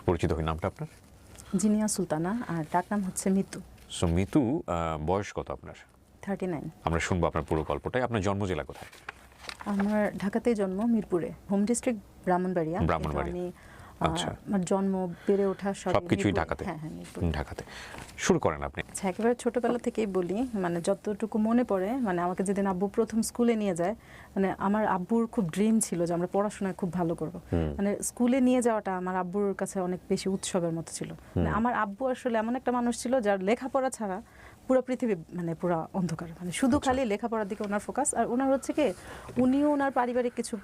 একটু পরিচিত হই, নামটা আপনার? জিনিয়া সুলতানা, আর ডাক নাম হচ্ছে মিতু। সো মিতু, বয়স কত আপনার? 39। আমরা শুনবো আপনার পুরো গল্পটাই। আপনার জন্ম জেলা কোথায়? আমার ঢাকাতেই জন্ম, মিরপুরে। Home district Brahmanbaria. ব্রাহ্মণবাড়িয়া। আমি আচ্ছা। আমার জন্ম, বেড়ে ওঠা সবকিছুই ঢাকাতে? হ্যাঁ হ্যাঁ, মিরপুর। ঢাকাতে। শুরু করেন আপনি। আচ্ছা, একেবারে ছোটবেলা থেকেই বলি, মানে যতটুকু মনে পড়ে, মানে আমাকে যেদিন আব্বু প্রথম স্কুলে নিয়ে যায়, মানে আমার আব্বুর খুব ড্রিম ছিল যে আমরা পড়াশোনায় খুব ভালো করব। মানে স্কুলে নিয়ে যাওয়াটা আমার আব্বুর কাছে অনেক বেশি উৎসবের মতো ছিল। মানে আমার আব্বু আসলে এমন একটা মানুষ ছিল যার লেখাপড়া ছাড়া পুরো পৃথিবী মানে পুরো অন্ধকার, মানে শুধু খালি লেখাপড়ার দিকে ওনার ফোকাস। আর ওনার হচ্ছে কি, উনিও ওনার পারিবারিক কিছু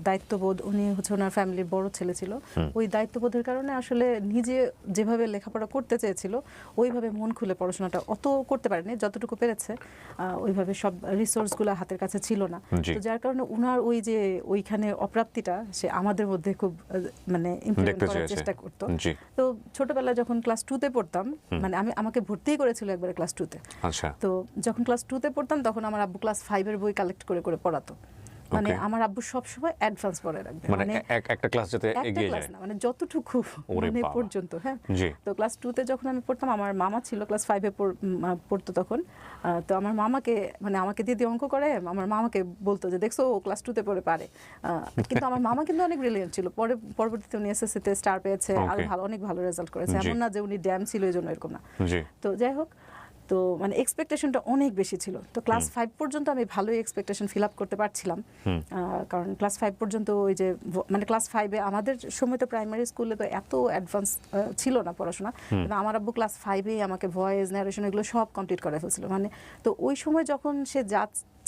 দায়িত্ববোধ, উনি হচ্ছে ওনার ফ্যামিলির বড় ছেলে ছিল, ওই দায়িত্ববোধের কারণে আসলে নিজে যেভাবে লেখাপড়া করতে চেয়েছিল ওইভাবে মন খুলে পড়াশোনাটা অত করতে পারেনি, যতটুকু পেরেছে ওইভাবে সব রিসোর্সগুলো হাতের কাছে ছিল না। তো যার কারণে উনার ওই যে ওইখানে অপ্রাপ্তিটা সে আমাদের মধ্যে খুব মানে ইমপ্লিমেন্ট করার চেষ্টা করতো। তো ছোটবেলায় যখন ক্লাস 2-তে পড়তাম, মানে আমাকে ভর্তি করেছিল একবারে ক্লাস 2-তে। আচ্ছা। তো যখন ক্লাস 2-তে পড়তাম তখন আমার আব্বু ক্লাস 5-এর বই কালেক্ট করে করে পড়াতো। মানে আমার আব্বু সব সময় অ্যাডভান্স পড়ে রাখবে, মানে একটা ক্লাস যাতে এগিয়ে যায়, মানে যতটুকু মানে পর্যন্ত। হ্যাঁ। তো ক্লাস 2-তে যখন আমি পড়তাম, আমার মামা ছিল ক্লাস 5-এ পড়তো তখন। তো আমার মামাকে, মানে আমাকে দিদি অঙ্ক করে, আমার মামাকে বলতো যে দেখছো ও ক্লাস 2-তে পড়ে পারে। কিন্তু আমার মামা কিন্তু অনেক ব্রিলিয়েন্ট ছিল, পরবর্তীতে উনি এসএসসিতে স্টার পেয়েছে, আর অনেক ভালো রেজাল্ট করেছে। এমন না যে উনি ড্যাম ছিল এই জন্য, এরকম না। তো যাই হোক, তো মানে এক্সপেকটেশনটা অনেক বেশি ছিল। তো ক্লাস 5 পর্যন্ত আমি ভালোই এক্সপেকটেশন ফিল আপ করতে পারছিলাম, কারণ ক্লাস 5 পর্যন্ত ওই যে মানে ক্লাস 5-এ আমাদের সময় তো প্রাইমারি স্কুলে তো এত অ্যাডভান্স ছিল না পড়াশোনা। আমার আব্বু ক্লাস 5-এই আমাকে ভয়েস, ন্যারেশন এগুলো সব কমপ্লিট করে ফেলছিল। মানে তো ওই সময় যখন সে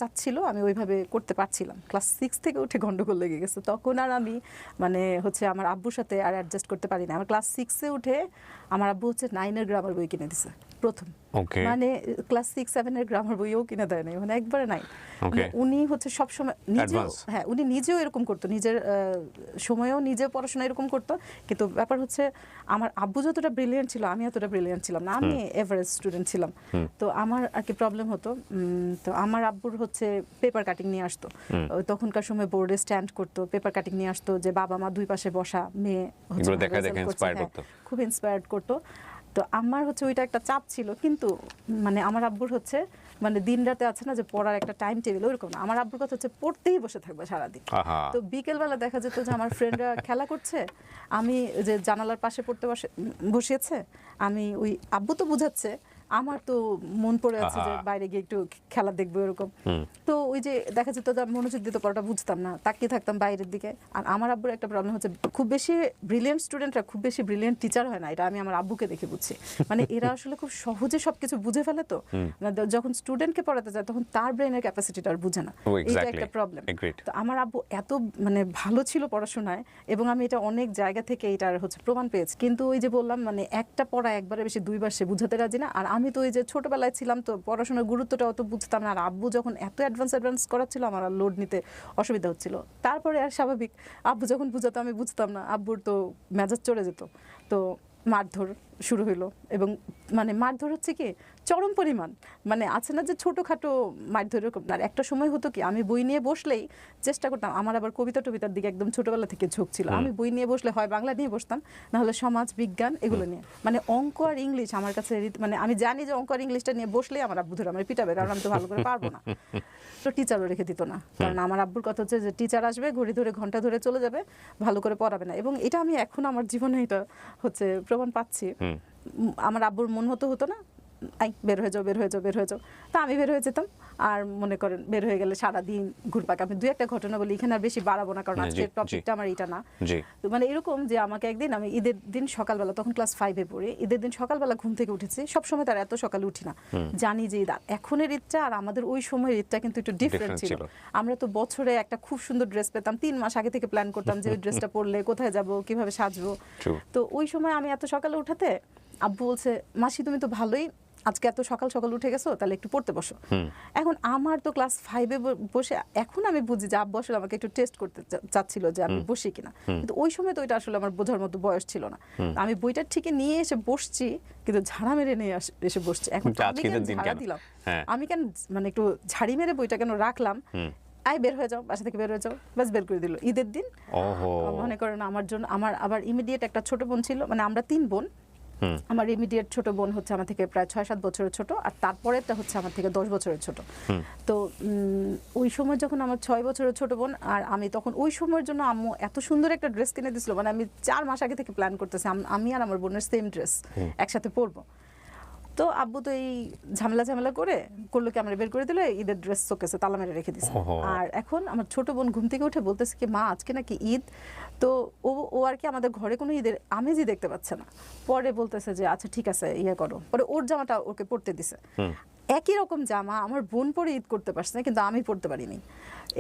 চাচ্ছিল আমি ওইভাবে করতে পারছিলাম। ক্লাস 6 থেকে উঠে গন্ডগোল লেগে গেছে, তখন আর আমি মানে হচ্ছে আমার আব্বুর সাথে আর অ্যাডজাস্ট করতে পারি না। আমার ক্লাস 6-এ উঠে আমার আব্বু হচ্ছে 9-এর গ্রামার বই কিনে দিছে প্রথম। মানে ক্লাস 6-7-এর গ্রামার বইও কিনে দেয় নাই, মানে একবারে নাই। উনি হচ্ছে সবসময় নিজেও, হ্যাঁ উনি নিজেও এরকম করতো, নিজের সময়েও নিজে পড়াশোনা এরকম করতো। কিন্তু ব্যাপার হচ্ছে আমার আব্বু যতটা ব্রিলিয়েন্ট ছিল আমি এতটা ব্রিলিয়েন্ট ছিলাম না, আমি এভারেজ স্টুডেন্ট ছিলাম। তো আমার আর কি প্রবলেম হতো, তো আমার আব্বুর হচ্ছে পেপার কাটিং নিয়ে আসতো। তখনকার সময় বোর্ডে স্ট্যান্ড করতো, পেপার কাটিং নিয়ে আসতো, যে বাবা মা দুই পাশে বসা, মেয়ে হচ্ছে খুব ইন্সপায়ার্ড করতো। তো আমার হচ্ছে ওইটা একটা চাপ ছিল। কিন্তু মানে আমার আব্বুর হচ্ছে মানে দিন রাতে আছে না যে পড়ার একটা টাইম টেবিল, ওইরকম না। আমার আব্বুর কথা হচ্ছে পড়তেই বসে থাকবে সারাদিন। তো বিকেলবেলা দেখা যেত যে আমার ফ্রেন্ডরা খেলা করছে, আমি যে জানালার পাশে পড়তে বসিয়েছে, আমি ওই আব্বু তো বুঝাচ্ছে, আমার তো মন পড়ে আছে যে বাইরে গিয়ে একটু খেলা দেখবো এরকম। তো ওই যে দেখা যেত যে মনোযোগ দিতে পড়াটা বুঝতাম না, তাকিয়ে থাকতাম বাইরের দিকে। আর আমার আব্বুর একটা প্রবলেম হচ্ছে, খুব বেশি ব্রিলিয়েন্ট স্টুডেন্টরা খুব বেশি ব্রিলিয়েন্ট টিচার হয় না, এটা আমি আমার আব্বুকে দেখে বুঝছি। মানে এরা আসলে খুব সহজে সবকিছু বুঝে ফেলে। তো যখন স্টুডেন্টকে পড়াতে যায় তখন তার ব্রেনের ক্যাপাসিটিটা আর বুঝে না, এটা একটা প্রবলেম। তো আমার আব্বু এত মানে ভালো ছিল পড়াশোনায়, এবং আমি এটা অনেক জায়গা থেকে এটার হচ্ছে প্রমাণ পেয়েছি। কিন্তু ওই যে বললাম, মানে একটা পড়া একবারে বেশি দুইবার সে বুঝাতে রাজি না। আর আমি তো ওই যে ছোটবেলায় ছিলাম, তো পড়াশোনার গুরুত্বটা অত বুঝতাম না। আর আব্বু যখন এত অ্যাডভান্স করাচ্ছিল, আমার আর লোড নিতে অসুবিধা হচ্ছিল। তারপরে আর স্বাভাবিক, আব্বু যখন বুঝাতো আমি বুঝতাম না, আব্বুর তো মেজাজ চড়ে যেত। তো মারধর শুরু হইলো, এবং মানে মারধর হচ্ছে কি চরম পরিমাণ, মানে আছে না যে ছোটোখাটো মারধর এরকম। আর একটা সময় হতো কি, আমি বই নিয়ে বসলেই চেষ্টা করতাম, আমার আবার কবিতার দিকে একদম ছোটবেলা থেকে ঝোঁক ছিল। আমি বই নিয়ে বসলে হয় বাংলা নিয়ে বসতাম, নাহলে সমাজ বিজ্ঞান এগুলো নিয়ে। মানে অঙ্ক আর ইংলিশ আমার কাছে, মানে আমি জানি যে অঙ্ক আর ইংলিশটা নিয়ে বসলেই আমার আব্বু ধরে আমার পিটাবে, কারণ আমি তো ভালো করে পারবো না। তো টিচারও রেখে দিত না, কারণ আমার আব্বুর কথা হচ্ছে যে টিচার আসবে, ঘড়ি ধরে ঘন্টা ধরে চলে যাবে, ভালো করে পড়াবে না। এবং এটা আমি এখন আমার জীবনে এটা হচ্ছে প্রমাণ পাচ্ছি। আমার আব্বুর মন হতো না, বের হয়ে যাও। তা আমি বের হয়ে যেতাম, আর মনে করেন বের হয়ে গেলে সারাদিন ঘুরপাক। আমি দুই একটা ঘটনা বলি, এখানে আর বেশি বাড়াবো না, কারণ আজকের টপিকটা আমার এটা না। তো মানে এরকম যে আমাকে একদিন, আমি ঈদের দিন সকালবেলা, তখন ক্লাস 5-এ পড়ি, ঈদের দিন সকালবেলা ঘুম থেকে উঠেছি। সবসময় তার এত সকালে উঠি না, জানি যে ঈদ। এখনের ঈদটা আর আমাদের ওই সময়ের ঈদটা কিন্তু একটু ডিফারেন্ট ছিল। আমরা তো বছরে একটা খুব সুন্দর ড্রেস পেতাম, 3 মাস আগে থেকে প্ল্যান করতাম যে ওই ড্রেসটা পরলে কোথায় যাব, কিভাবে সাজবো। তো ওই সময় আমি এত সকালে উঠাতে আব্বু বলছে, মাসি তুমি তো ভালোই আজকে এত সকাল সকাল উঠে গেছো, তাহলে একটু পড়তে বসো। এখন আমার তো ক্লাস 5-এ বসে, এখন আমি বুঝি যে আব্বু আসলে আমাকে একটু টেস্ট করতে চাচ্ছিল যে আমি বসি কিনা। কিন্তু ওই সময় তো এটা আসলে আমার বোঝার মতো বয়স ছিল না। আমি বইটা ঠিকই নিয়ে এসে বসছি, কিন্তু ঝাড়া মেরে নিয়ে এসে বসছি। এখন আমি কেন ঝাড়া দিলাম, আমি কেন মানে একটু ঝাড়ি মেরে বইটা কেন রাখলাম, বের হয়ে যাও, বাসা থেকে বের হয়ে যাও, বাস বের করে দিল ঈদের দিন। ওহো, মনে করেন আমার জন্য, আমার আবার ইমিডিয়েট একটা ছোট বোন ছিল, মানে আমরা 3 বোন। আমার ইমিডিয়েট ছোট বোন হচ্ছে আমার থেকে প্রায় 6-7 বছরের ছোট, আর তারপরেরটা হচ্ছে আমার থেকে 10 বছরের ছোট। তো ওই সময় যখন আমার 6 বছরের ছোট বোন আর আমি, তখন ওই সময়ের জন্য আম্মু এত সুন্দর একটা ড্রেস কিনে দিয়েছিল, মানে আমি 4 মাস আগে থেকে প্ল্যান করতেছি আমি আর আমার বোনের সেম ড্রেস একসাথে পরবো। তো আব্বু তো এই ঝামেলা করলো কি, আমরা বের করে দিল, ঈদের ড্রেস শোকেসে তালা মেরে রেখে দিছে। আর এখন আমার ছোট বোন ঘুম থেকে উঠে বলতেছে কি, মা আজকে নাকি ঈদ। তো ও আর কি আমাদের ঘরে কোনো ঈদের আমেজই দেখতে পাচ্ছে না। পরে বলতেছে যে আচ্ছা ঠিক আছে ইয়ে করো, পরে ওর জামাটা ওকে পরতে দিছে। একই রকম জামা আমার বোন পরে ঈদ করতে পারছে না, কিন্তু আমি পরতে পারিনি।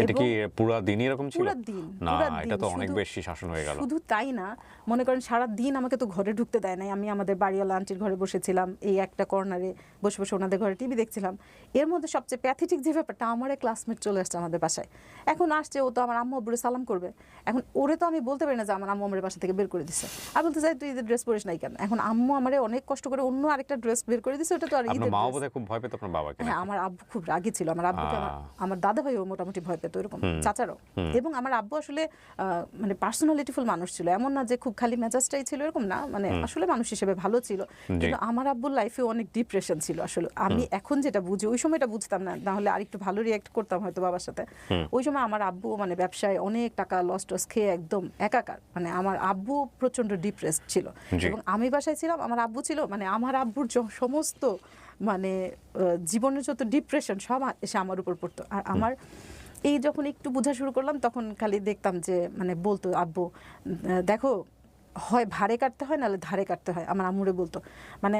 এটা কি পুরো দিনই এরকম ছিল? পুরো দিন, না, এটা তো অনেক বেশি শাসন হয়ে গেল। শুধু তাই না, মনে করেন সারা দিন আমাকে তো ঘরে ঢুকতে দেয় নাই। আমি আমাদের বাড়িওয়ালা আন্টির ঘরে বসেছিলাম, এই একটা কর্নারে বসে বসে ওনাদের ঘরে টিভি দেখছিলাম। এর মধ্যে সবচেয়ে প্যাথেটিক যে ব্যাপারটা, আমার এক ক্লাসমেট চলে আসছে আমাদের বাসায়। এখন আসছে, ও তো আমার আম্মু আব্বুরে সালাম করবে। এখন ওরে তো আমি বলতে পারি না যে আমার আম্মু আমার বাসা থেকে বের করে দিছে। আর বলতে চাই তুই ঈদের ড্রেস পরিস নাই কেন? এখন আম্মু আমারে অনেক কষ্ট করে অন্য আরেকটা ড্রেস বের করে দিছে, ওটা তো আর ঈদের আপনার মা ড্রেস। বোধহয় খুব ভয় পেত আপনার বাবাকে। হ্যাঁ, আমার আব্বু খুব রাগী ছিল। আমার আব্বুকে আমার দাদা ভাইও মোটামুটি ভয় পেত, এরকম চাচারও। এবং আমার আব্বু আসলে মানে পার্সোনালিটিফুল মানুষ ছিল, এমন না যে খুব খালি মেজাজটাই ছিল, এরকম না, মানে আসলে মানুষ হিসেবে ভালো ছিল। কিন্তু আমার আব্বুর লাইফে অনেক ডিপ্রেশন ছিল আসলে। আমি এখন যেটা বুঝি, ওই সময়টা বুঝতাম না, না হলে আরেকটু ভালো রিয়েক্ট করতাম হয়তো বাবার সাথে। ওই সময় আমার আব্বু মানে ব্যবসায় অনেক টাকা লস টস খেয়ে একদম একাকার, মানে আমার আব্বু প্রচন্ড ডিপ্রেসড ছিল। এবং আমি বাসায় ছিলাম, আমার আব্বু ছিল, মানে আমার আব্বুর সমস্ত মানে জীবনের যত ডিপ্রেশন সব এসে আমার উপর পড়তো। আর আমার এই যখন একটু বোঝা শুরু করলাম, তখন খালি দেখতাম যে মানে বলতো আব্বু, দেখো হয় ভারে কাটতে হয়, নাহলে ধারে কাটতে হয়। আমার আম্মুরে বলতো, মানে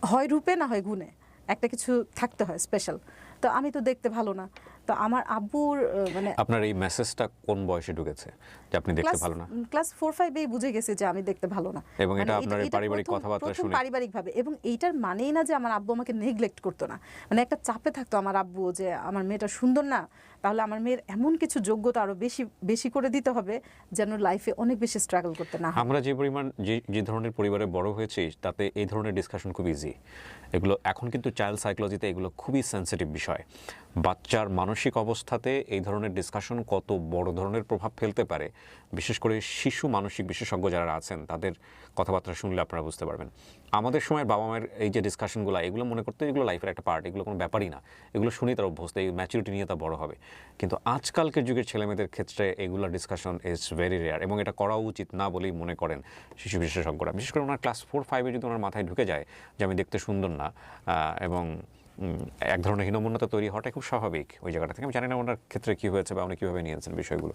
হয় রূপে না হয় গুণে, একটা কিছু থাকতে হয় স্পেশাল। তো আমি তো দেখতে ভালো না। তো আমার আব্বুর মানে আপনার এই মেসেজটা কোন বয়সে ঢুকেছে যে আপনি দেখতে ভালো না? ক্লাস 4-5 বুঝে গেছে যে আমি দেখতে ভালো না। এবং এটা আপনার পারিবারিক কথাবার্তা শুনে পারিবারিক ভাবে, এবং এইটার মানেই না যে আমার আব্বু আমাকে নেগলেক্ট করতো না, মানে একটা চাপে থাকতো আমার আব্বু যে আমার মেয়েটা সুন্দর না, তাহলে আমার মেয়ের এমন কিছু যোগ্যতা আরো বেশি বেশি করে দিতে হবে যেন লাইফে অনেক বেশি স্ট্রাগল করতে না হয়। আমরা যে পরিমাণ যে ধরনের পরিবারে বড় হয়েছি, তাতে এই ধরনের ডিসকাশন খুব ইজি। এগুলো এখন কিন্তু চাইল্ড সাইকোলজিতে এগুলো খুবই সেন্সিটিভ বিষয়। বাচ্চার মানসিক অবস্থাতে এই ধরনের ডিসকাশন কত বড় ধরনের প্রভাব ফেলতে পারে, বিশেষ করে শিশু মানসিক বিশেষজ্ঞ যারা আছেন তাদের কথাবার্তা শুনলে আপনারা বুঝতে পারবেন। আমাদের সময় বাবা মায়ের এই যে ডিসকাশনগুলো, এগুলো মনে করতে এগুলো লাইফের একটা পার্ট, এগুলো কোনো ব্যাপারই না, এগুলো শুনেই তারা অভ্যস্ত, এই ম্যাচুরিটি নিয়ে তা বড় হবে। কিন্তু আজকালকের যুগের ছেলেমেয়েদের ক্ষেত্রে এগুলো ডিসকাশন ইজ ভেরি রেয়ার, এবং এটা করা উচিত না বলেই মনে করেন শিশু বিশেষজ্ঞরা। বিশেষ করে ওনার ক্লাস 4-5 যদি ওনার মাথায় ঢুকে যায় যে আমি দেখতে সুন্দর না, এবং এক ধরনের হীনমন্যতা তৈরি হওয়াটা খুব স্বাভাবিক ওই জায়গাটা থেকে। আমি জানি না ওনার ক্ষেত্রে কি হয়েছে বা উনি কীভাবে নিয়েছেন বিষয়গুলো।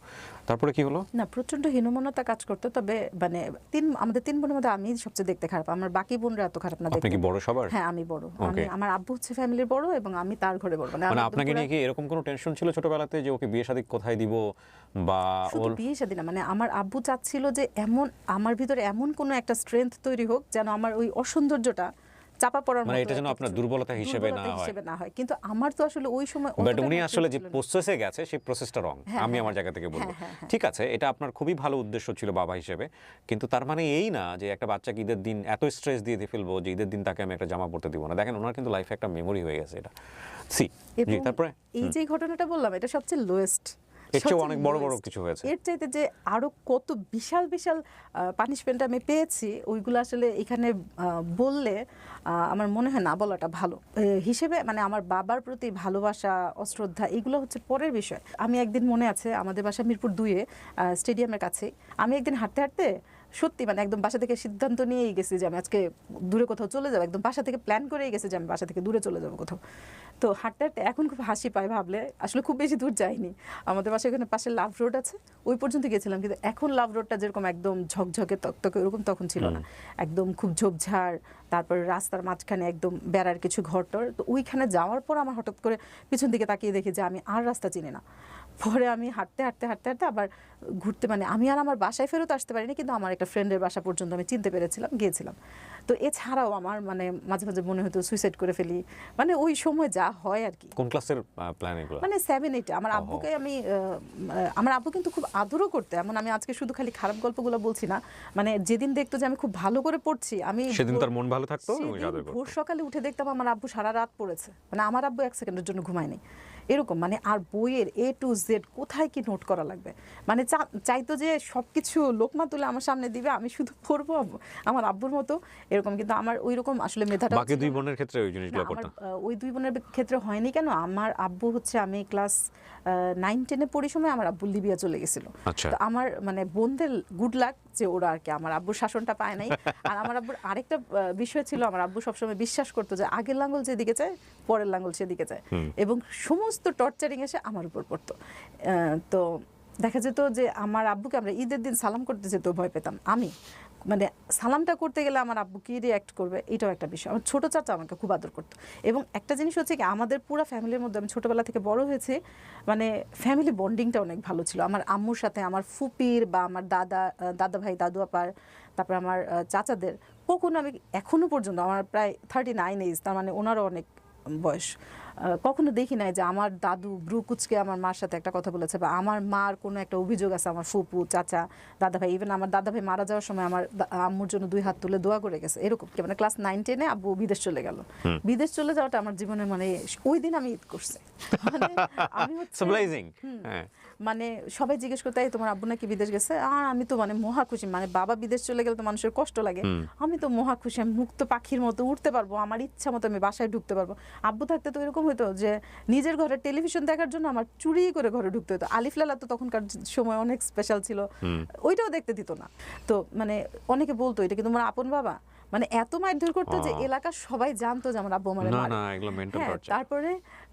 তারপরে কি হলো? না, প্রচন্ড হীনমন্যতা কাজ করতো। তবে মানে আমাদের 3 বোনের মধ্যে আমি সবচেয়ে দেখতে খারাপ, আমার বাকি বোনরা এত খারাপ না। আপনি কি বড় সবার? হ্যাঁ, আমি বড়। আমার আব্বু হচ্ছে ফ্যামিলির বড়, এবং আমি তার ঘরে বড়। মানে আপনাকে নিয়ে কি এরকম কোনো টেনশন ছিল ছোটবেলাতে যে ওকে বিয়ে শাদী কোথায় দিব, বা ওর বিয়ে শাদী না, মানে আমার আব্বু চাচ্ছিল যে এমন আমার ভিতরে এমন কোনো একটা স্ট্রেংথ তৈরি হোক যেন আমার ওই অসৌন্দর্যটা চাপা পড়ার মতো, মানে এটা যেন আপনার দুর্বলতা হিসেবে না হয়। কিন্তু আমার তো আসলে ওই সময় বাট উনি আসলে যে প্রসেসে গেছে সেই প্রসেসটা রং, আমি আমার জায়গা থেকে বলবো। ঠিক আছে, এটা আপনার খুবই ভালো উদ্দেশ্য ছিল বাবা হিসেবে, কিন্তু তার মানে এই না যে একটা বাচ্চাকে ঈদের দিন এত স্ট্রেস দিয়ে ফেলবো যে ঈদের দিন তাকে আমি একটা জামা পরতে দিব না। দেখেন ওনার কিন্তু লাইফে একটা মেমোরি হয়ে গেছে এটা। জি, তারপরে এই যে ঘটনাটা বললাম, এটা সবচেয়ে লোয়েস্ট। এর চেয়ে অনেক বড় বড় কিছু হয়েছে। এর চাইতে যে আরো কত বিশাল বিশাল পানিশমেন্ট আমি পেয়েছি, ওইগুলো আসলে এখানে বললে আমার মনে হয় না বলাটা ভালো হিসেবে। মানে আমার বাবার প্রতি ভালোবাসা, অশ্রদ্ধা, এগুলো হচ্ছে পরের বিষয়। আমি একদিন মনে আছে, আমাদের বাসা মিরপুর 2-এ স্টেডিয়ামের কাছে, আমি একদিন হাঁটতে হাঁটতে সত্যি মানে একদম বাসা থেকে সিদ্ধান্ত নিয়েই গেছি যে আমি আজকে দূরে কোথাও চলে যাবো, একদম বাসা থেকে প্ল্যান করেই গেছি যে আমি বাসা থেকে দূরে চলে যাবো কোথাও। তো হাঁটতে হাঁটতে এখন খুব হাসি পায় ভাবলে, আসলে খুব বেশি দূর যাইনি। আমাদের বাসায় এখানে পাশে লাভ রোড আছে, ওই পর্যন্ত গেছিলাম। কিন্তু এখন লাভ রোডটা যেরকম একদম ঝকঝকে তকতকে, ওরকম তখন ছিল না, একদম খুব ঝোপঝাড়। তারপর রাস্তার মাঝখানে একদম বেড়ার কিছু ঘরটর। তো ওইখানে যাওয়ার পর আমার হঠাৎ করে পিছন দিকে তাকিয়ে দেখি যে আমি আর রাস্তা চিনি না। পরে আমি হাঁটতে হাঁটতে হাঁটতে হাঁটতে আবার ঘুরতে, মানে আমি আর আমার বাসায় ফেরত আসতে পারিনি, কিন্তু আমার একটা ফ্রেন্ডের বাসা পর্যন্ত আমি চিনতে পেরেছিলাম, গিয়েছিলাম। তো এছাড়াও আমার মানে মাঝে মাঝে মনে হতো সুইসাইড করে ফেলি, মানে ওই সময় যা হয় আর কি। কোন ক্লাসের প্ল্যান এগুলো? মানে 7-8। আমার আব্বুকে আমি আমার আব্বু কিন্তু খুব আদরও করতে, এমন আমি আজকে শুধু খালি খারাপ গল্পগুলো বলছি না, মানে যেদিন দেখতো যে আমি খুব ভালো করে পড়ছি, আমি সেদিন তার মন ভালো থাকতো। ভোর সকালে উঠে দেখতাম আমার আব্বু সারা রাত পড়েছে, মানে আমার আব্বু 1 সেকেন্ডের জন্য ঘুমায়নি। এরকম মানে আর বইয়ের A to Z কোথায় কি নোট করা লাগবে, মানে চাইতো যে সবকিছু লোকমা তুলে আমার সামনে দিবে, আমি শুধু পড়বো আমার আব্বুর মতো এরকম। কিন্তু আমার ওই রকম আসলে মেধাটা, বাকি দুই বোনের ক্ষেত্রে ওই জিনিসগুলো করতাম। ওই দুই বোনের ক্ষেত্রে হয়নি কেন, আমার আব্বু হচ্ছে, আমি ক্লাস 9-10-এ পড়ি সময় আমার আব্বু লিবিয়া চলে গেছিল। তো আমার মানে বোনদের গুড লাক যে ওরা আর কি আমার আব্বুর শাসনটা পায় নাই। আর আমার আব্বুর আরেকটা বিষয় ছিল, আমার আব্বু সবসময় বিশ্বাস করতো যে আগের লাঙ্গল যেদিকে যায় পরের লাঙ্গল সেদিকে যায়, এবং সমস্ত টর্চারিং এসে আমার উপর পড়তো। তো দেখা যেত যে আমার আব্বুকে আমরা ঈদের দিন সালাম করতে যেতেও ভয় পেতাম। আমি মানে সালামটা করতে গেলে আমার আব্বু কি রিঅ্যাক্ট করবে এটাও একটা বিষয়। আমার ছোটো চাচা আমাকে খুব আদর করতো। এবং একটা জিনিস হচ্ছে কি, আমাদের পুরো ফ্যামিলির মধ্যে, আমি ছোটোবেলা থেকে বড় হয়েছি, মানে ফ্যামিলি বন্ডিংটা অনেক ভালো ছিল। আমার আম্মুর সাথে আমার ফুপির বা আমার দাদা ভাই দাদু আপার, তারপর আমার চাচাদের, কখনো আমি এখনো পর্যন্ত, আমার প্রায় 39 এজ, তার মানে ওনারও অনেক বয়স, কখনো দেখি নাই যে আমার দাদু ব্রু কুচকে আমার মার সাথে একটা কথা বলেছে, বা আমার মার কোনো একটা অভিযোগ আছে আমার ফুপু চাচা দাদা ভাই, ইভেন আমার দাদা ভাই মারা যাওয়ার সময় আমার আম্মুর জন্য 2 হাত তুলে দোয়া করে গেছে এরকম। মানে ক্লাস 9-10-এ আব্বু বিদেশ চলে গেল। বিদেশ চলে যাওয়াটা আমার জীবনে মানে ওই দিন আমি ঈদ করছি, মানে আমি মানে সবাই জিজ্ঞেস করতে তোমার আব্বু নাকি বিদেশ গেছে, আর আমি তো মানে মহা খুশি, মানে বাবা বিদেশ চলে গেলে তো মানুষের কষ্ট লাগে, আমি তো মহা খুশি, আমি মুক্ত পাখির মতো উঠতে পারবো, আমার ইচ্ছা মতো আমি বাসায় ঢুকতে পারবো। আব্বু থাকতে তো এরকম হতো যে নিজের ঘরে টেলিভিশন দেখার জন্য আমার চুরি করে ঘরে ঢুকতে হতো। আলিফ লালা তো তখনকার সময় অনেক স্পেশাল ছিল, ওইটাও দেখতে দিত না। তো মানে অনেকে বলতো এটা কি তোমার আপন বাবা, মানে এত মারধর করতো যে এলাকার সবাই জানতো যে আমার আব্বু আমার মারে। তারপরে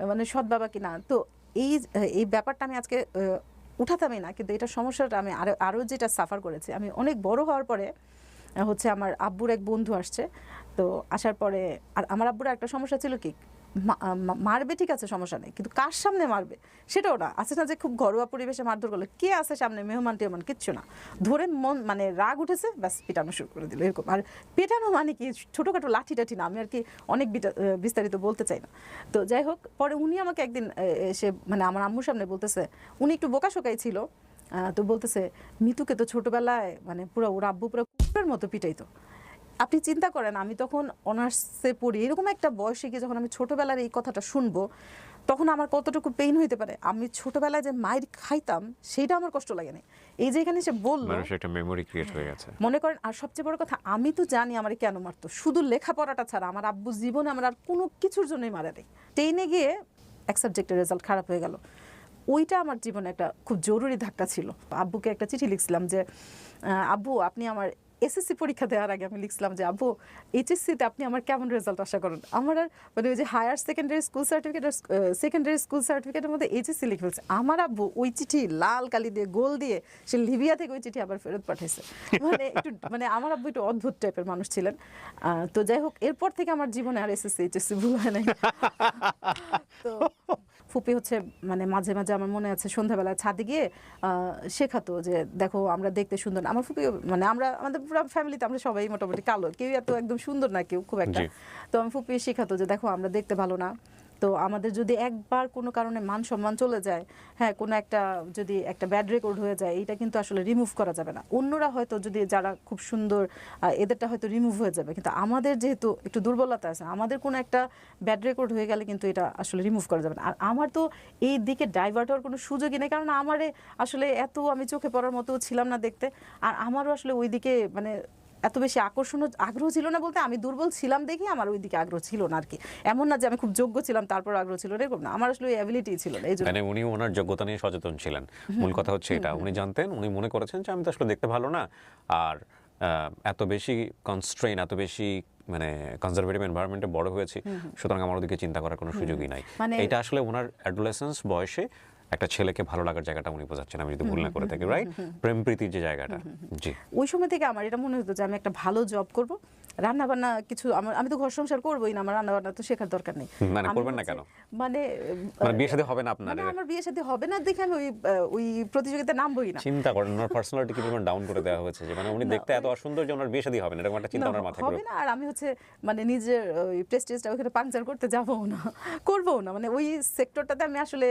মানে সৎ বাবা কিনা। তো এই ব্যাপারটা আমি আজকে উঠাতামই না, কিন্তু এটা সমস্যাটা আমি আরো যেটা সাফার করেছি, আমি অনেক বড় হওয়ার পরে হচ্ছে আমার আব্বুর এক বন্ধু আসছে। তো আসার পরে আর আমার আব্বুর একটা সমস্যা ছিল কি, মারবে ঠিক আছে সমস্যা নেই, কিন্তু কার সামনে মারবে সেটাও না। আছে না যে খুব ঘরোয়া পরিবেশে মারধর করলো, কে আছে সামনে, মেহমান টেহমান কিচ্ছু না, ধরে মন মানে রাগ উঠেছে ব্যাস পিটানো শুরু করে দিল এরকম। আর পেটানো মানে কি ছোটোখাটো লাঠি টাঠি না, আমি আর কি অনেক বিস্তারিত বলতে চাই না। তো যাই হোক, পরে উনি আমাকে একদিন এসে মানে আমার আম্মুর সামনে বলতেছে, উনি একটু বোকাশোকাই ছিল, তো বলতেছে মিতুকে তো ছোটবেলায় মানে পুরো ওর আব্বু পুরো কুকুরের মতো পিটাইতো। আপনি চিন্তা করেন, আমি তখন অনার্সে পড়ি, এরকম একটা বয়সে গিয়ে যখন আমি ছোটবেলার এই কথাটা শুনবো, তখন আমার কতটুকু পেইন হইতে পারে। আমি ছোটবেলায় যে মাইর খাইতাম সেটা আমার কষ্ট লাগে না, এই যে এখানে সে বললো একটা মেমরি ক্রিয়েট হয়ে গেছে মনে মনে করেন। আর সবচেয়ে বড় কথা, আমি তো জানি আমার কেন মারতো, শুধু লেখাপড়াটা ছাড়া আমার আব্বু জীবনে আমার আর কোনো কিছুর জন্যই মারে নেই। 10-এ গিয়ে এক সাবজেক্টের রেজাল্ট খারাপ হয়ে গেল, ওইটা আমার জীবনে একটা খুব জরুরি ধাক্কা ছিল। আব্বুকে একটা চিঠি লিখছিলাম যে আব্বু আপনি আমার এসএসসি পরীক্ষা দেওয়ার আগে আমি লিখছিলাম যে আব্বু এইচএসসিতে আপনি আমার কেমন রেজাল্ট আশা করেন। আমার আর মানে ওই যে হায়ার সেকেন্ডারি স্কুল সার্টিফিকেট আর সেকেন্ডারি স্কুল সার্টিফিকেটের মধ্যে এইচএসসি লিখে ফেলছে। আমার আব্বু ওই চিঠি লাল কালি দিয়ে গোল দিয়ে সে লিবিয়া থেকে ওই চিঠি আবার ফেরত পাঠাইছে। মানে একটু মানে আমার আব্বু একটু অদ্ভুত টাইপের মানুষ ছিলেন। তো যাই হোক, এরপর থেকে আমার জীবনে আর এসএসসি এইচএসসি ভুল হয় নাই। তো ফুপি হচ্ছে মানে মাঝে মাঝে আমার মনে আছে সন্ধ্যাবেলা ছাদে গিয়ে শেখাতো যে দেখো আমরা দেখতে সুন্দর। আমার ফুপি মানে আমরা আমাদের পুরো ফ্যামিলিতে আমরা সবাই মোটামুটি কালো, কেউ এত একদম সুন্দর না কেউ খুব একটা। তো আমার ফুপি শেখাতো যে দেখো আমরা দেখতে ভালো না, তো আমাদের যদি একবার কোনো কারণে মান সম্মান চলে যায়, হ্যাঁ কোনো একটা যদি একটা ব্যাড রেকর্ড হয়ে যায়, এটা কিন্তু আসলে রিমুভ করা যাবে না। অন্যরা হয়তো যদি যারা খুব সুন্দর এদেরটা হয়তো রিমুভ হয়ে যাবে, কিন্তু আমাদের যেহেতু একটু দুর্বলতা আছে, আমাদের কোনো একটা ব্যাড রেকর্ড হয়ে গেলে কিন্তু এটা আসলে রিমুভ করা যাবে না। আর আমার তো এই দিকে ডাইভার্ট হওয়ার কোনো সুযোগই নেই, কারণ আমারে আসলে এত আমি চোখে পড়ার মতো ছিলাম না দেখতে। আর আমারও আসলে ওই দিকে মানে এত বেশি আগ্রহ ছিল না, বলতে আমি দুর্বল ছিলাম দেখি আমার ওই দিকে আগ্রহ ছিল না আর কি। এমন না যে আমি খুব যোগ্য ছিলাম তারপর আগ্রহ ছিল, এরকম না, আমার আসলে ওই অ্যাবিলিটি ছিল না। এই জন্য মানে উনি ওনার যোগ্যতা নিয়ে সচেতন ছিলেন, মূল কথা হচ্ছে এটা। উনি জানতেন, উনি মনে করেছেন যে আমি তো আসলে দেখতে ভালো না, আর এত বেশি কনস্ট্রেইন, এত বেশি মানে কনজারভেটিভ এনভায়রনমেন্টে বড় হয়েছি, সুতরাং আমার ওদিকে চিন্তা করার কোনো সুযোগই নাই। এটা আসলে ওনার অ্যাডোলেসেন্স বয়সে একটা ছেলেকে ভালো লাগার জায়গাটা উনি বোঝাচ্ছেন, আমি যদি ভুল না করে থাকি, রাইট? প্রেম প্রীতির যে জায়গাটা। জি, ওই সময় থেকে আমার এটা মনে হতো যে আমি একটা ভালো জব করব, রান্না বান্না কিছু আমি তো ঘর সংসার করবোই না, আমার রান্না বান্না তো শেখার দরকার নেই। মানে করবেন না কেন? মানে বিয়ে শাদী হবে না আপনার? আমার বিয়ে শাদী হবে না দেখে আমি ওই প্রতিযোগিতায় নামবই না। চিন্তা করেন ওনার পার্সোনালিটি কি পরিমাণ ডাউন করে দেওয়া হয়েছে, যে মানে উনি দেখতে এত অসুন্দর যে ওনার বিয়ে শাদী হবে না, এরকম একটা চিন্তা ওনার মাথায় হবে না। আর আমি হচ্ছে মানে নিজের ওই প্রেস্টিজটা ওখানে পাংচার করতে যাবো না, করবো না, মানে ওই সেক্টরটাতে আমি আসলে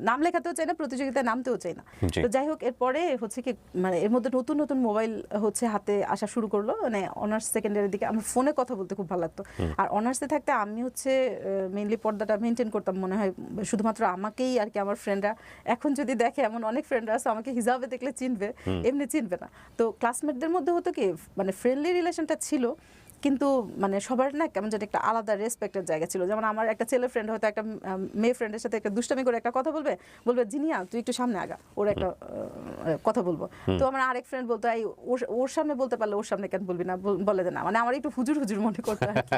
নাম লেখাতেও চাই না, প্রতিযোগিতায় নামতেও চাই না। তো যাই হোক, এরপরে হচ্ছে কি মানে এর মধ্যে নতুন নতুন মোবাইল হচ্ছে হাতে আসা শুরু করলো, মানে অনার্স সেকেন্ডারি দিকে আমার ফোনে কথা বলতে খুব ভালো লাগতো। আর অনার্সে থাকতে আমি হচ্ছে মেইনলি পর্দাটা মেনটেন করতাম মনে হয় শুধুমাত্র আমাকেই আর কি। আমার ফ্রেন্ডরা এখন যদি দেখে, এমন অনেক ফ্রেন্ডরা আছে আমাকে হিজাবে দেখলে চিনবে, এমনি চিনবে না। তো ক্লাসমেটদের মধ্যে হতো কি মানে ফ্রেন্ডলি রিলেশনটা ছিল, কিন্তু মানে সবার না কেমন যেন একটা আলাদা রেসপেক্টের জায়গা ছিল। যেমন আমার একটা ছেলে ফ্রেন্ড হয়তো একটা মেয়ে ফ্রেন্ডের সাথে একটা দুষ্টামি করে একটা কথা বলবে, জিনিয়া তুই একটু সামনে আগা, ওর একটা কথা বলবো। তো আমার আরেক ফ্রেন্ড বলতো এই ওর সামনে বলতে পারলে ওর সামনে কেন বলবি না, বলে দে না, মানে আমার একটু হুজুর হুজুর মনে করতো আর কি।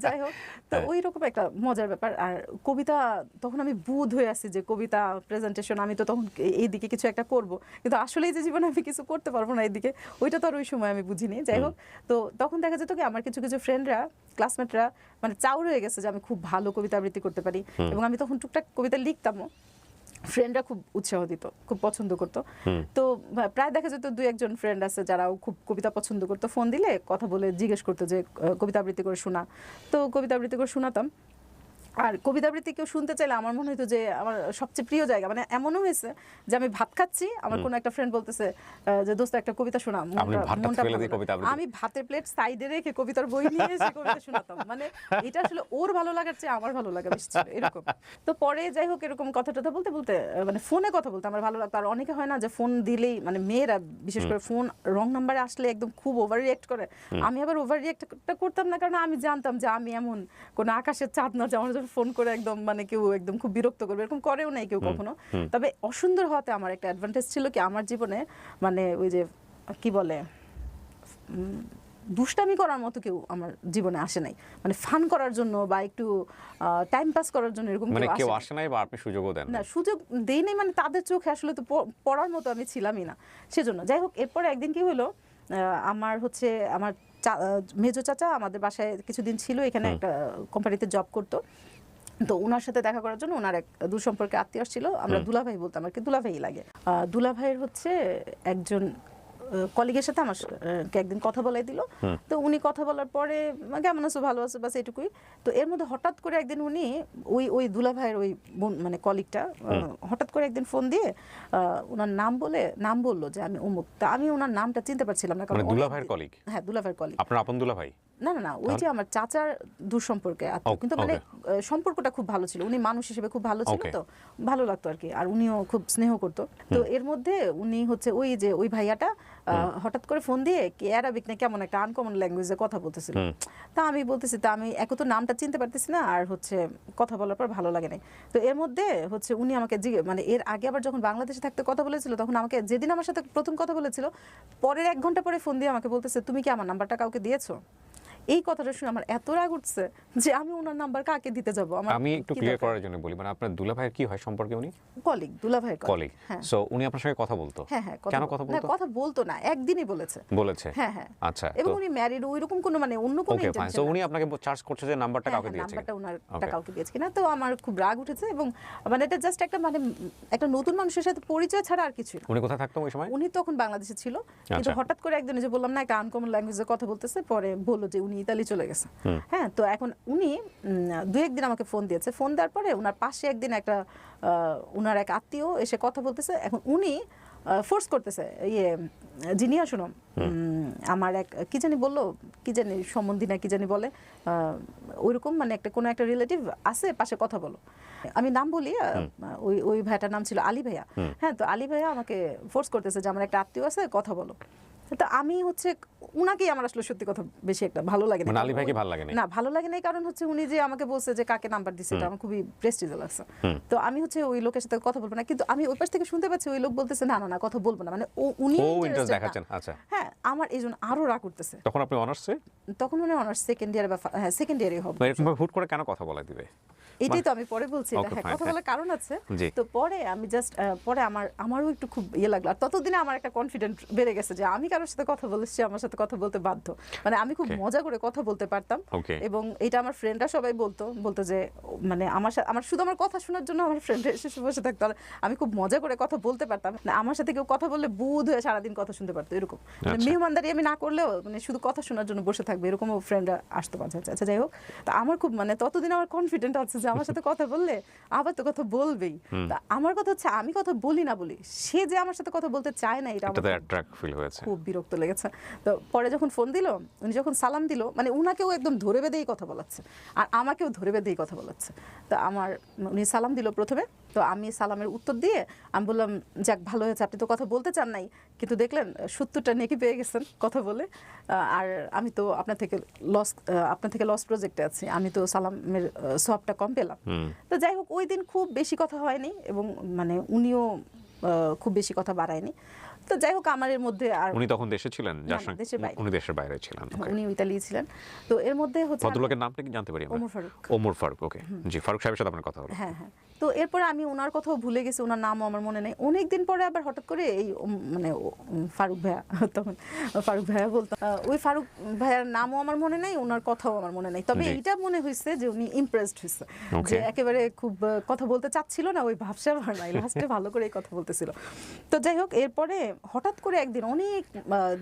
যাই হোক, তো ওই রকম একটা মজার ব্যাপার। আর কবিতা তখন আমি বুধ হয়ে আসছি যে কবিতা প্রেজেন্টেশন আমি তো তখন এইদিকে কিছু একটা করব, কিন্তু আসলেই যে জীবনে আমি কিছু করতে পারবো না এইদিকে, ওইটা তো আর ওই সময় আমি বুঝিনি। যাই হোক, তো তখন দেখা যেত কি আমার কিছু কিছু ফ্রেন্ডরা ক্লাসমেটরা মানে চাউর হয়ে গেছে যে আমি খুব ভালো কবিতা আবৃত্তি করতে পারি, এবং আমি তখন টুকটাক কবিতা লিখতামও। ফ্রেন্ডরা খুব উৎসাহ দিত, খুব পছন্দ করতো। তো প্রায় দেখা যেত 2-1 ফ্রেন্ড আছে যারাও খুব কবিতা পছন্দ করতো, ফোন দিলে কথা বলে জিজ্ঞেস করতো যে কবিতা আবৃত্তি করে শোনা। তো কবিতা আবৃত্তি করে শোনাতাম। আর কবিতা আবৃত্তি কেউ শুনতে চাইলে আমার মনে হতো যে আমার সবচেয়ে প্রিয় জায়গা, মানে এমনও হয়েছে যে আমি ভাত খাচ্ছি, আমার কোনো একটা ফ্রেন্ড বলতেছে যে দোস্ত একটা কবিতা শোনা, আমি ভাতের প্লেট সাইডে রেখে কবিতার বই নিয়ে এসে কবিতা শোনাতাম। মানে এটা আসলে ওর ভালো লাগার চেয়ে আমার ভালো লাগা বেশি ছিল এরকম। তো পরে যাই হোক এরকম কথা টথা বলতে বলতে মানে ফোনে কথা বলতে আমার ভালো লাগতো। আর অনেকে হয় না যে ফোন দিলেই মানে মেয়েরা বিশেষ করে ফোন রং নাম্বারে আসলে একদম খুব ওভার রিয়েক্ট করে। আমি আবার ওভার রিয়েক্টটা করতাম না, কারণ আমি জানতাম যে আমি এমন কোনো আকাশের চাঁদ না যে আমার ফোন করে একদম মানে কেউ একদম খুব বিরক্ত করবে, এরকম করেও নাই কেউ কখনো। তবে অসুন্দর হওয়াতে আমার একটা অ্যাডভান্টেজ ছিল কি, আমার জীবনে মানে ওই যে কি বলে দুষ্টামি করার মতো কেউ আমার জীবনে আসে নাই, মানে ফান করার জন্য বা একটু টাইম পাস করার জন্য এরকম কেউ আসে নাই বা আপনি সুযোগও দেন না। সুযোগ দেই নাই, মানে তাদের চোখে আসলে তো পড়ার মতো আমি ছিলামই না, সেজন্য। যাই হোক, এরপরে একদিন কি হলো, আমার হচ্ছে আমার মেজো চাচা আমাদের বাসায় কিছুদিন ছিল, এখানে একটা কোম্পানিতে জব করতো। তো ওনার সাথে দেখা করার জন্য ওনার এক দূর সম্পর্কে আত্মীয় ছিল, আমরা দুলাভাই বলতাম, আর কি দুলাভাই লাগে। দুলাভাইয়ের হচ্ছে একজন কলিগের সাথে আমার একদিন কথা বলাই দিল। তো উনি কথা বলার পরে কেমন আছো, ভালো আছো, বাস এটুকুই। তো এর মধ্যে হঠাৎ করে একদিন উনি ওই দুলাভাইয়ের ওই মানে কলিগটা হঠাৎ করে একদিন ফোন দিয়ে ওনার নাম বললো যে আমি অমুক। তা আমি ওনার নামটা চিনতে পারছিলাম না, কারণ দুলাভাইয়ের কলিগ। হ্যাঁ, দুলাভাইয়ের কলিগ। আপনার আপন দুলাভাই? না না না, ওই যে আমার চাচার দূর সম্পর্কে আত্মীয়, কিন্তু মানে সম্পর্কটা খুব ভালো ছিল, উনি মানুষ হিসেবে খুব ভালো ছিল, তো ভালো লাগতো আর কি। আর উনিও খুব স্নেহ করতো। তো এর মধ্যে উনি হচ্ছে ওই যে ওই ভাইয়াটা হঠাৎ করে ফোন দিয়ে কি অ্যারাবিক না কেমন একটা আনকমন ল্যাঙ্গুয়েজে কথা বলতেছিল। তা আমি বলতেছি, তা আমি এক তো নামটা চিনতে পারতেছি না, আর হচ্ছে কথা বলার পর ভালো লাগে নাই। তো এর মধ্যে হচ্ছে উনি আমাকে মানে এর আগে আবার যখন বাংলাদেশে থাকতে কথা বলেছিল, তখন আমাকে যেদিন আমার সাথে প্রথম কথা বলেছিল, পরের 1 ঘন্টা পরে ফোন দিয়ে আমাকে বলতেছে তুমি কি আমার নাম্বারটা কাউকে দিয়েছো? এই কথাটা শুনে আমার এত রাগ উঠছে যে আমি ওনার নাম্বার কাকে দিতে যাব। আমি একটু ক্লিয়ার করার জন্য বলি, মানে আপনার দুলাভাইয়ের কি হয় সম্পর্কে? উনি কলিগ, দুলাভাইয়ের কলিগ। সো উনি আপনার সঙ্গে কথা বলতো? হ্যাঁ হ্যাঁ, কেন কথা বলতো? না, কথা বলতো না, একদিনই বলেছে। হ্যাঁ হ্যাঁ, আচ্ছা। এবং উনি ম্যারিড, ওইরকম কোনো মানে অন্য কোনো ইন্টেনশন। সো উনি আপনাকে চার্জ করছে যে নাম্বারটা কাউকে দিয়েছে, নাম্বারটা ওনারটা কাউকে দিয়েছে কিনা। তো আমার খুব রাগ উঠেছে, এবং মানে এটা জাস্ট একটা মানে একটা নতুন মানুষের সাথে পরিচয় ছাড়া আর কিছু না। উনি কোথায় থাকতো ওই সময়? উনি তখন বাংলাদেশে ছিল, কিন্তু হঠাৎ করে একদিন যে বললাম না একটা আনকমন ল্যাঙ্গুয়েজে কথা বলতেছে, পরে বললো যে উনি ইতালি চলে গেছে। হ্যাঁ, তো এখন উনি 2-1 দিন আমাকে ফোন দিয়েছে। ফোন দেওয়ার পরে ওনার পাশে একদিন একটা ওনার এক আত্মীয় এসে কথা বলতেছে। এখন উনি ফোর্স করতেছে, জিনিয়া শোনো, আমার এক কি জানি বললো, কি জানি সম্বন্ধী না কি জানি বলে, ওইরকম মানে একটা কোনো একটা রিলেটিভ আছে পাশে, কথা বলো। আমি নাম বলি, ওই ভাইটার নাম ছিল আলী ভাইয়া। হ্যাঁ, তো আলী ভাইয়া আমাকে ফোর্স করতেছে যে আমার একটা আত্মীয় আছে, কথা বলো। তো আমি হচ্ছে উনাকেই আমার আসলে সত্যি কথা বেশি একটা ভালো লাগে না। আলী ভাইকে ভালো লাগে না? না, ভালো লাগে না, কারণ হচ্ছে উনি যে আমাকে বলছে যে কাকে নাম্বার দিছে, এটা আমার খুবই প্রেস্টিজ লাগছে। তো আমি হচ্ছে ওই লোকের সাথে কথা বলবো না, কিন্তু আমি ওই পাশ থেকে শুনতে পাচ্ছি ওই লোক বলতেছে না না না কথা বলবো না, মানে উনি ইন্টারেস্ট দেখাচ্ছেন। আচ্ছা, হ্যাঁ, আমার এইজন্য আরো রাগ করতেছে। তখন আপনি অনার্সে? তখন মানে অনার্স সেকেন্ড ইয়ার বা হ্যাঁ সেকেন্ড ইয়ারে হবে। এরকম হুট করে কেন কথা বলা দিবে? এটাই তো আমি পরে বলছি, এটা হ্যাঁ কথা বলার কারণ আছে। তো পরে আমি জাস্ট পরে আমারও একটু খুব লাগলো। আর ততদিনে আমার একটা কনফিডেন্ট বেড়ে গেছে যে আমি কারোর সাথে কথা বলেছি, আমার সাথে কথা বলতে বাধ্য, মানে আমি খুব মজা করে কথা বলতে পারতাম। এবং এটা আমার ফ্রেন্ডরা সবাই বলতো যে মানে আমার শুধু আমার কথা শোনার জন্য আমার ফ্রেন্ডরা এসে বসে থাকতো, আর আমি খুব মজা করে কথা বলতে পারতাম। আমার সাথে কেউ কথা বললে বুধ হয়ে সারাদিন কথা শুনতে পারতো, এরকম মানে মেহমানদারি আমি না করলেও মানে শুধু কথা শোনার জন্য বসে থাকবে, এরকমও ফ্রেন্ডরা আসতো মাঝে মাঝে। আচ্ছা, যাই হোক, তো আমার খুব মানে ততদিন আমার কনফিডেন্ট আছে যে যে আমার সাথে কথা বললে আবার তো কথা বলবেই। তা আমার কথা হচ্ছে আমি কথা বলি না বলি, সে যে আমার সাথে কথা বলতে চায় না, এটা এটাতে অ্যাট্রাক্ট ফিল হয়েছে, খুব বিরক্ত লেগেছে। তো পরে যখন ফোন দিল, উনি যখন সালাম দিল, মানে উনাকেও একদম ধরে বেঁধেই কথা বলাচ্ছে আর আমাকেও ধরে বেঁধেই কথা বলাচ্ছে। তো উনি সালাম দিল প্রথমে, তো আমি সালামের উত্তর দিয়ে আমি বললাম, যাক ভালো হয়েছে, আপনি তো কথা বলতে চান নাই, কিন্তু দেখলেন 70টা নেকি পেয়ে গেছেন কথা বলে। আর আমি তো আপনার থেকে লস প্রজেক্টে আছি, আমি তো সালামের সবটা কম পেলাম। তো যাই হোক, ওই দিন খুব বেশি কথা হয়নি এবং মানে উনিও খুব বেশি কথা বাড়ায়নি। তো যাই হোক, আমার এর মধ্যে আর উনি তখন দেশে ছিলেন, যার সঙ্গে উনি দেশের বাইরে ছিলেন, উনি ইতালি ছিলেন। তো এর মধ্যে হচ্ছে ভদ্রলোকের নামটা কি জানতে পারি আমরা? ওমর ফারুক। ওকে, জি, ফারুক সাহেবের সাথে আপনার কথা হলো। হ্যাঁ হ্যাঁ। তো এরপরে আমি ওনার কথাও ভুলে গেছি, ওনার নামও আমার মনে নেই। অনেকদিন পরে আবার হঠাৎ করে এই মানে ফারুক ভাইয়া, তখন ফারুক ভাইয়া বলতাম, ওই ফারুক ভাইয়ার নামও আমার মনে নেই, ওনার কথাও আমার মনে নেই। তবে এইটা মনে হয়েছে যে উনি ইমপ্রেসড হয়েছে, যে একেবারে খুব কথা বলতে চাচ্ছিল না, ওই ভাবসা ভার নাই, লাস্টে ভালো করে কথা বলতেছিল। তো যাই হোক, এরপরে হঠাৎ করে একদিন, অনেক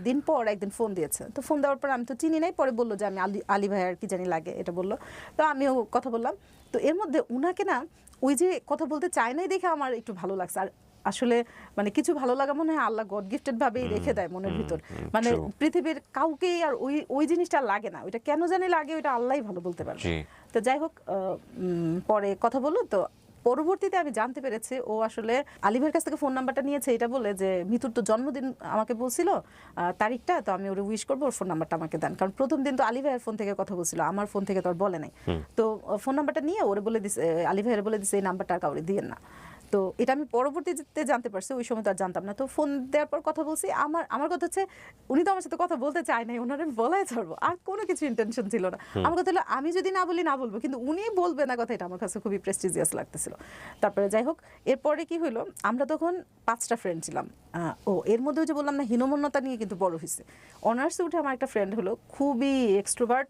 দিন পর একদিন ফোন দিয়েছে। তো ফোন দেওয়ার পর আমি তো চিনি নাই, পরে বললো যে আমি আলী ভাইয়ার কি জানি লাগে, এটা বললো। তো আমিও কথা বললাম। তো এর মধ্যে উনাকে না, ওই যে কথা বলতে চায় নাই দেখে আমার একটু ভালো লাগছে। আর আসলে মানে কিছু ভালো লাগা মনে হয় আল্লাহ গড গিফটেড ভাবেই রেখে দেয় মনের ভিতর। মানে পৃথিবীর কাউকেই আর ওই জিনিসটা লাগে না, ওইটা কেন জানি লাগে, ওইটা আল্লাহই ভালো বলতে পারে। তো যাই হোক, পরে কথা বললো। তো পরবর্তীতে আমি জানতে পেরেছি ও আসলে আলী ভাইয়ের কাছ থেকে ফোন নাম্বারটা নিয়েছে, এটা বলে যে মিতুর তো জন্মদিন আমাকে বলছিল তারিখটা, তো আমি ওরে উইশ করবো, ওর ফোন নাম্বারটা আমাকে দেন। কারণ প্রথম দিন তো আলী ভাইয়ের ফোন থেকে কথা বলছিল, আমার ফোন থেকে তো আর বলে নাই। তো ফোন নাম্বারটা নিয়ে ওরে বলে দিছে, আলী ভাইয়ের বলে দিছে এই নাম্বারটা আর কাউরে দিয়েন না। তো এটা আমি পরবর্তীতে জানতে পারছি, ওই সময় তো আর জানতাম না। তো ফোন দেওয়ার পর কথা বলছি। আমার কথা হচ্ছে, উনি তো আমার সাথে কথা বলতে চায় নাই, ওনার আমি বলাই ছাড়বো, আর কোনো কিছু ইন্টেনশন ছিল না। আমার কথা হলো, আমি যদি না বলি না বলবো, কিন্তু উনি বলবে না কথা, এটা আমার কাছে খুবই প্রেস্টিজিয়াস লাগতেছিল। তারপরে যাই হোক, এরপরে কি হলো, আমরা তখন 5টা ফ্রেন্ড ছিলাম। এর মধ্যে যে বললাম না, হীনমন্যতা নিয়ে কিন্তু বড় হয়েছে। অনার্সে উঠে আমার একটা ফ্রেন্ড হলো, খুবই এক্সট্রোভার্ট,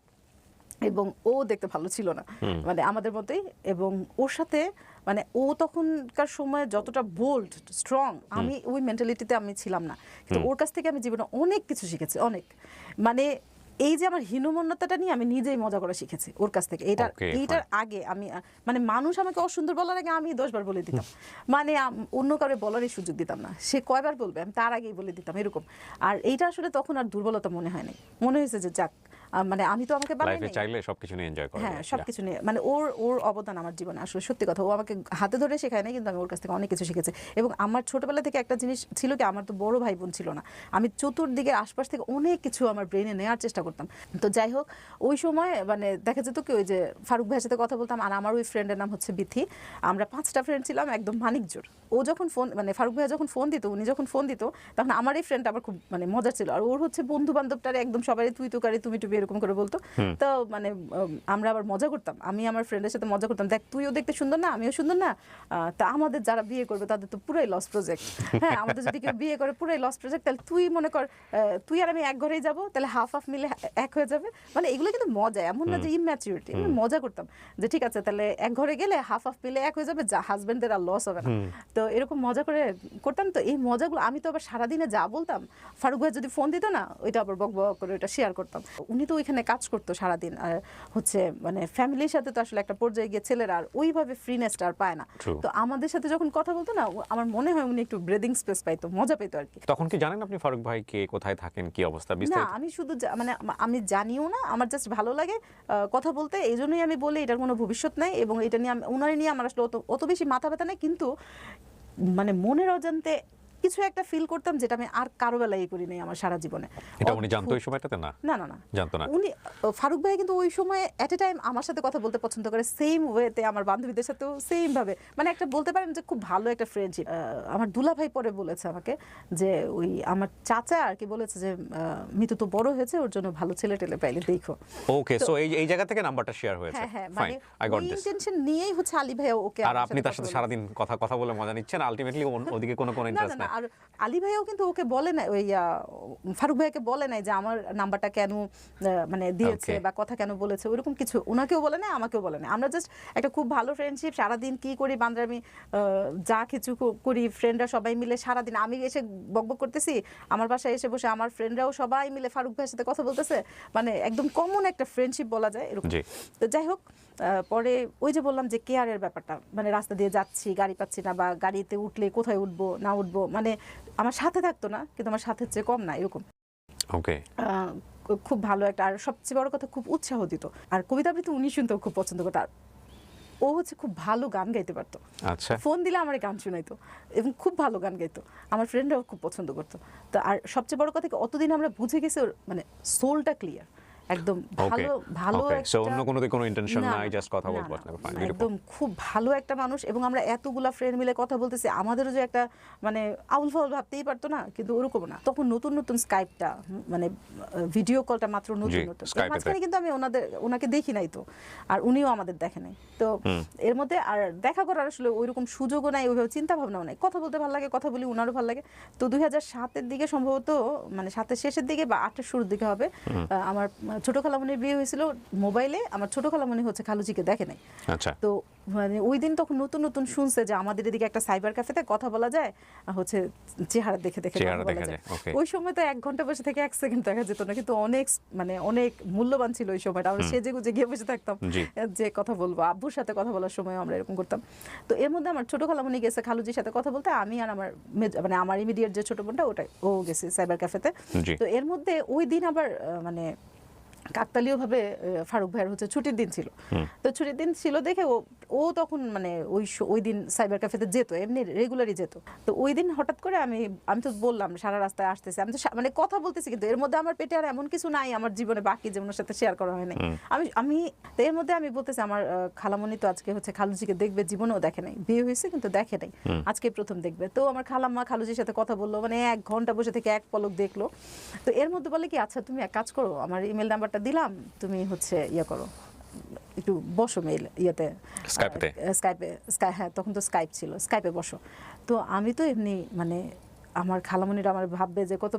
এবং ও দেখতে ভালো ছিল না, মানে আমাদের মতোই। এবং ওর সাথে মানে ও তখনকার সময় যতটা বোল্ড স্ট্রং, আমি ওই মেন্টালিটিতে আমি ছিলাম না। কিন্তু ওর কাছ থেকে আমি জীবনে অনেক কিছু শিখেছি, অনেক। মানে এই যে আমার হীনমন্যতাটা নিয়ে আমি নিজেই মজা করা শিখেছি ওর কাছ থেকে। এইটার আগে আমি মানে মানুষ আমাকে অসুন্দর বলার আগে আমি 10 বার বলে দিতাম, মানে অন্য কারো বলারই সুযোগ দিতাম না। সে কয়বার বলবে আমি তার আগেই বলে দিতাম, এরকম। আর এইটা আসলে তখন আর দুর্বলতা মনে হয় নাই, মনে হয়েছে যে যাক, মানে আমি তো আমাকে বানাই নাই, চাইলে সবকিছু নিয়ে এনজয় করা, হ্যাঁ সবকিছু নিয়ে, মানে ওর অবদান আমার জীবনে আসলে সত্যি কথা। ও আমাকে হাতে ধরে শেখায় নাই, কিন্তু আমি ওর কাছ থেকে অনেক কিছু শিখেছি। এবং আমার ছোটবেলা থেকে একটা জিনিস ছিল কি, আমার তো বড় ভাই বোন ছিল না, আমি চতুর্দিকে আশপাশ থেকে অনেক কিছু আমার ব্রেনে নেওয়ার চেষ্টা করতাম। তো যাই হোক, ওই সময় মানে দেখা যেত কি, ওই যে ফারুক ভাইয়ের সাথে কথা বলতাম, আর আমার ওই ফ্রেন্ডের নাম হচ্ছে বিথি। আমরা 5টা ফ্রেন্ড ছিলাম, একদম মানিকজোর। ও যখন ফোন, মানে ফারুক ভাইয়া যখন ফোন দিত, উনি যখন ফোন দিত, তখন আমার এই ফ্রেন্ড আবার খুব মানে মজা ছিল। আর ওর হচ্ছে বন্ধু বান্ধবটারে একদম সবাই তুই তুকারি তুমি টুবি এরকম করে বলতো। তো মানে আমরা আবার মজা করতাম, আমি আমার ফ্রেন্ডের সাথে মজা করতাম, দেখ তুইও দেখতে সুন্দর না, আমিও সুন্দর না, তা আমাদের যারা বিয়ে করবে তাদের তো পুরাই লস প্রজেক্ট। হ্যাঁ, আমাদের যদি কেউ বিয়ে করে পুরাই লস প্রজেক্ট, তাহলে তুই মনে কর তুই আর আমি এক ঘরেই যাবো, তাহলে হাফ মিলে এক হয়ে যাবে। মানে এগুলো কিন্তু মজা, এমন না যে ইম্যাচুরিটি, মজা করতাম যে ঠিক আছে তাহলে এক ঘরে গেলে হাফ মিলে এক হয়ে যাবে, যা হাজবেন্ডের আর লস হবে না। তো এরকম মজা করে করতাম। তো এই মজাগুলো আমি তো আবার সারাদিনে যা বলতাম, ফারুক ভাই যদি ফোন দিত না, ওইটা আবার বক বক করে ওইটা শেয়ার করতাম। উনি তো ওইখানে কাজ করতো সারাদিন, আর হচ্ছে মানে ফ্যামিলির সাথে তো আসলে একটা পর্যায়ে গিয়ে ছেলেরা আর ওইভাবে ফ্রিনেসটা আর পায় না। তো আমাদের সাথে যখন কথা বলতো না, আমার মনে হয় উনি একটু ব্রিদিং স্পেস পাইতো, মজা পেতো আর কি। তখন কি জানেন আপনি ফারুক ভাই কে, কোথায় থাকেন, কি অবস্থা? না, আমি শুধু মানে আমি জানিও না, আমার জাস্ট ভালো লাগে কথা বলতে, এই জন্যই আমি বলি এটার কোনো ভবিষ্যৎ নাই। এবং এটা নিয়ে ওনারে নিয়ে আমার আসলে অত বেশি মাথা ব্যথা নেই, কিন্তু মানে মনের অজান্তে কিছু একটা ফিল করতাম, যেটা আমি আর কারো বেলায় করি নাই আমার সারা জীবনে। এটা উনি জানতো ওই সময়টাতে? না না না না, জানতো না। উনি ফারুক ভাই কিন্তু ওই সময় এট এ টাইম আমার সাথে কথা বলতে পছন্দ করে, সেম ওয়েতে আমার বান্ধবীদের সাথেও সেম ভাবে, মানে একটা বলতে পারেন যে খুব ভালো একটা ফ্রেন্ডশিপ। আমার দুলা ভাই পরে বলেছে আমাকে যে ওই আমার চাচা আর কি বলেছে যে মিতু তো বড় হয়েছে, ওর জন্য ভালো ছেলে টেলে পাইলে দেখো। ওকে, সো এই জায়গা থেকে নাম্বারটা শেয়ার হয়েছে। হ্যাঁ, মানে আই গট দিস ইন্টেনশন নিয়েই হচ্ছে আলী ভাই ওকে। আর আপনি তার সাথে সারা দিন কথা বলে মজা নিচ্ছেন, আলটিমেটলি ওদিকে কোনো ইন্টারেস্ট নাই। আর আলী ভাইও কিন্তু ওকে বলে নাই, ওই ফারুক ভাইকে বলে নাই যে আমার নাম্বারটা কেন মানে দিয়েছে বা কথা কেন বলেছে, ওইরকম কিছু ওনাকেও বলে নাই আমাকেও বলে নাই। আমরা জাস্ট একটা খুব ভালো ফ্রেন্ডশিপ, সারাদিন কি করি বান্দরামি যা কিছু করি ফ্রেন্ডরা সবাই মিলে সারাদিন, আমি এসে বকবক করতেছি আমার বাসায় এসে বসে আমার ফ্রেন্ডরাও সবাই মিলে ফারুক ভাইয়ের সাথে কথা বলতেছে, মানে একদম কমন একটা ফ্রেন্ডশিপ বলা যায় এরকম। তো যাই হোক, পরে ওই যে বললাম যে কেয়ারের ব্যাপারটা, মানে রাস্তা দিয়ে যাচ্ছি গাড়ি পাচ্ছি না, বা গাড়িতে উঠলে কোথায় উঠবো না উঠবো, মানে আমার সাথে থাকতো না কিন্তু আমার সাথে চেয়ে কম না এরকম। ওকে, খুব ভালো একটা, আর সবচেয়ে বড় কথা খুব উৎসাহ দিত। আর কবিতা আবৃত্তি উনি শুনতেও খুব পছন্দ করতো। আর ও হচ্ছে খুব ভালো গান গাইতে পারতো, আচ্ছা, ফোন দিলে আমার গান শোনাইতো এবং খুব ভালো গান গাইতো, আমার ফ্রেন্ডরাও খুব পছন্দ করতো। তো আর সবচেয়ে বড় কথা কি, অতদিন আমরা বুঝে গেছি ওর মানে সোলটা ক্লিয়ার, একদম ভালো ভালো একটা, অন্য কোনো ইন্টেনশন নাই, জাস্ট কথা বলবো। একদম খুব ভালো একটা মানুষ। এবং আমরা এতগুলা ফ্রেন্ড মিলে কথা বলতেছি, আমাদেরও যে একটা মানে আউল ফাউল ভাবতেই পারতো না, কিন্তু ওরকম না। তখন নতুন নতুন স্কাইপটা মানে ভিডিও কলটা মাত্র নতুন নতুন, মাঝখানে কিন্তু আমি ওনাকে দেখি নাই তো, আর উনিও আমাদের দেখে নাই তো। এর মধ্যে আর দেখা করার আসলে ওইরকম সুযোগও নাই, ওইভাবে চিন্তা ভাবনাও নাই। কথা বলতে ভালো লাগে, কথা বলি, উনারও ভালো লাগে। তো 2007-এর দিকে সম্ভবত, মানে 7-এর শেষের দিকে বা 8-এর শুরুর দিকে হবে, আমার ছোট খালামণির বিয়ে হয়েছিল মোবাইলে। আমার ছোট খালামণি হচ্ছে খালুজিকে দেখে নাই। আচ্ছা, তো মানে ওই দিন তখন নতুন নতুন শুনছে যে আমাদের এদিকে একটা সাইবার ক্যাফেতে কথা বলা যায়, হচ্ছে চেহারা দেখে দেখে কথা বলা যায়। ওই সময় তো 1 ঘন্টা বসে থেকে 1 সেকেন্ড দেখা যেত না, কিন্তু অনেক মানে অনেক মূল্যবান ছিল ওই সময়টা। আমরা সেজে গুজে গিয়ে বসে থাকতাম যে কথা বলবো, আব্বুর সাথে কথা বলার সময় আমরা এরকম করতাম। তো এর মধ্যে আমার ছোট খালামণি গেছে খালুজির সাথে কথা বলতে, আমি আর আমার মানে আমার ইমিডিয়েট যে ছোট বোনটা ও গেছে সাইবার ক্যাফেতে। তো এর মধ্যে ওই দিন আবার মানে কাকতালীয় ভাবে ফারুক ভাইয়ের হচ্ছে ছুটির দিন ছিল। তো ছুটির দিন ছিল দেখে ও তখন মানে ওই দিন সাইবার ক্যাফেতে যেত, এমনি রেগুলারই যেত। তো ওই দিন হঠাৎ করে আমি তো বললাম সারা রাস্তায় আসতেছি, আমি তো মানে কথা বলতেছি, কিন্তু এর মধ্যে আমার পেটে আর এমন কিছু নাই আমার জীবনে বাকি জীবনের সাথে শেয়ার করা হয় নাই। আমি তো এর মধ্যে আমি বলতেছি আমার খালামণি তো আজকে হচ্ছে খালুজিকে দেখবে, জীবনেও দেখে নাই, বিয়ে হয়েছে কিন্তু দেখে নাই, আজকে প্রথম দেখবে। তো আমার খালাম্মা খালুজির সাথে কথা বললো, মানে 1 ঘন্টা বসে থেকে 1 পলক দেখলো। তো এর মধ্যে বলে কি, আচ্ছা তুমি এক কাজ করো, আমার ইমেল নাম্বারটা দিলাম, তুমি হচ্ছে ইয়ে করো, একটু বসো মেইল ইয়েতে স্কাইপে, হ্যাঁ তখন তো স্কাইপ ছিল, স্কাইপে বসো। তো আমি তো এমনি মানে আমার খালামণিরা আমার ভাববে যে কত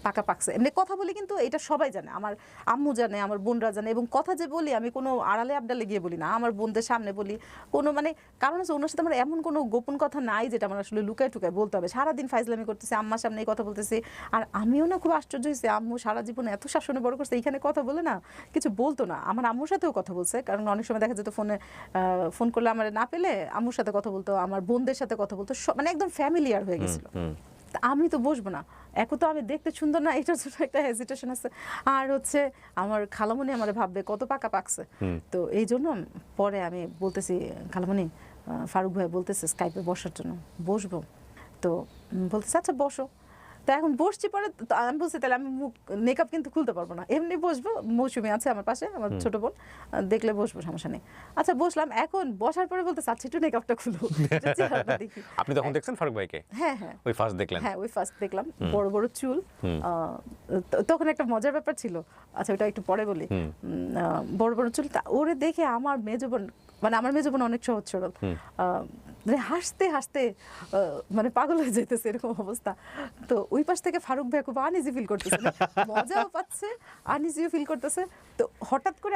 পাকা পাকছে, এমনি কথা বলি, কিন্তু এটা সবাই জানে, আমার আম্মু জানে, আমার বোনরা জানে। এবং কথা যে বলি আমি কোনো আড়ালে আবডালে গিয়ে বলি না, আমার বোনদের সামনে বলি। কোনো মানে কারণ হচ্ছে ওনার সাথে আমার এমন কোনো গোপন কথা নাই যেটা আমার আসলে লুকায় টুকায় বলতে হবে। সারাদিন ফাইজলামি করতেছি, আম্মার সামনে এই কথা বলতেছি। আর আমিও না খুব আশ্চর্য হয়েছি, আম্মু সারা জীবনে এত শাসনে বড় করছে, এইখানে কথা বলে না কিছু বলতো না। আমার আম্মুর সাথেও কথা বলছে, কারণ অনেক সময় দেখা যেত ফোন করলে আমার না পেলে আম্মুর সাথে কথা বলতো, আমার বোনদের সাথে কথা বলতো, মানে একদম ফ্যামিলিয়ার হয়ে গেছিল। আমি তো বসবো না, এখন তো আমি দেখতে সুন্দর না, এটার জন্য একটা হেজিটেশন আছে। আর হচ্ছে আমার খালামণি আমার ভাববে কত পাকা পাকছে। তো এই জন্য পরে আমি বলতেছি, খালামণি ফারুক ভাই বলতেছে স্কাইপে বসার জন্য, বসবো। তো বলতেছে আচ্ছা বসো। তো এখন বসছি, পরে আমি বলছি তাহলে আমি মেকআপ কিন্তু খুলতে পারবো না, এমনি বসবো, মৌসুমি আছে আমার পাশে, আমার ছোট বোন, দেখলে বসবো, সমস্যা নেই। আচ্ছা বসলাম, এখন বসার পরে বলতে চাচ্ছি একটু মেকআপটা খুলো। আপনি তখন দেখছেন ফারুক ভাইকে? হ্যাঁ হ্যাঁ, ওই ফার্স্ট দেখলেন? হ্যাঁ ওই ফার্স্ট দেখলাম, বড় বড় চুল। তখন একটা মজার ব্যাপার ছিল, আচ্ছা ওটা একটু পরে বলি। বড় বড় চুল, ওরে দেখে আমার মেজো বোন, মানে আমার মেজো বোন অনেক সহজ সরল, হাসতে হাসতে মানে পাগল হয়ে যেতেছে এরকম অবস্থা। তো ওই পাশ থেকে ফারুক ভাই খুব আনইজি ফিল করতেছে, মজাও পাচ্ছে, আনইজিও ফিল করতেছে। তো হঠাৎ করে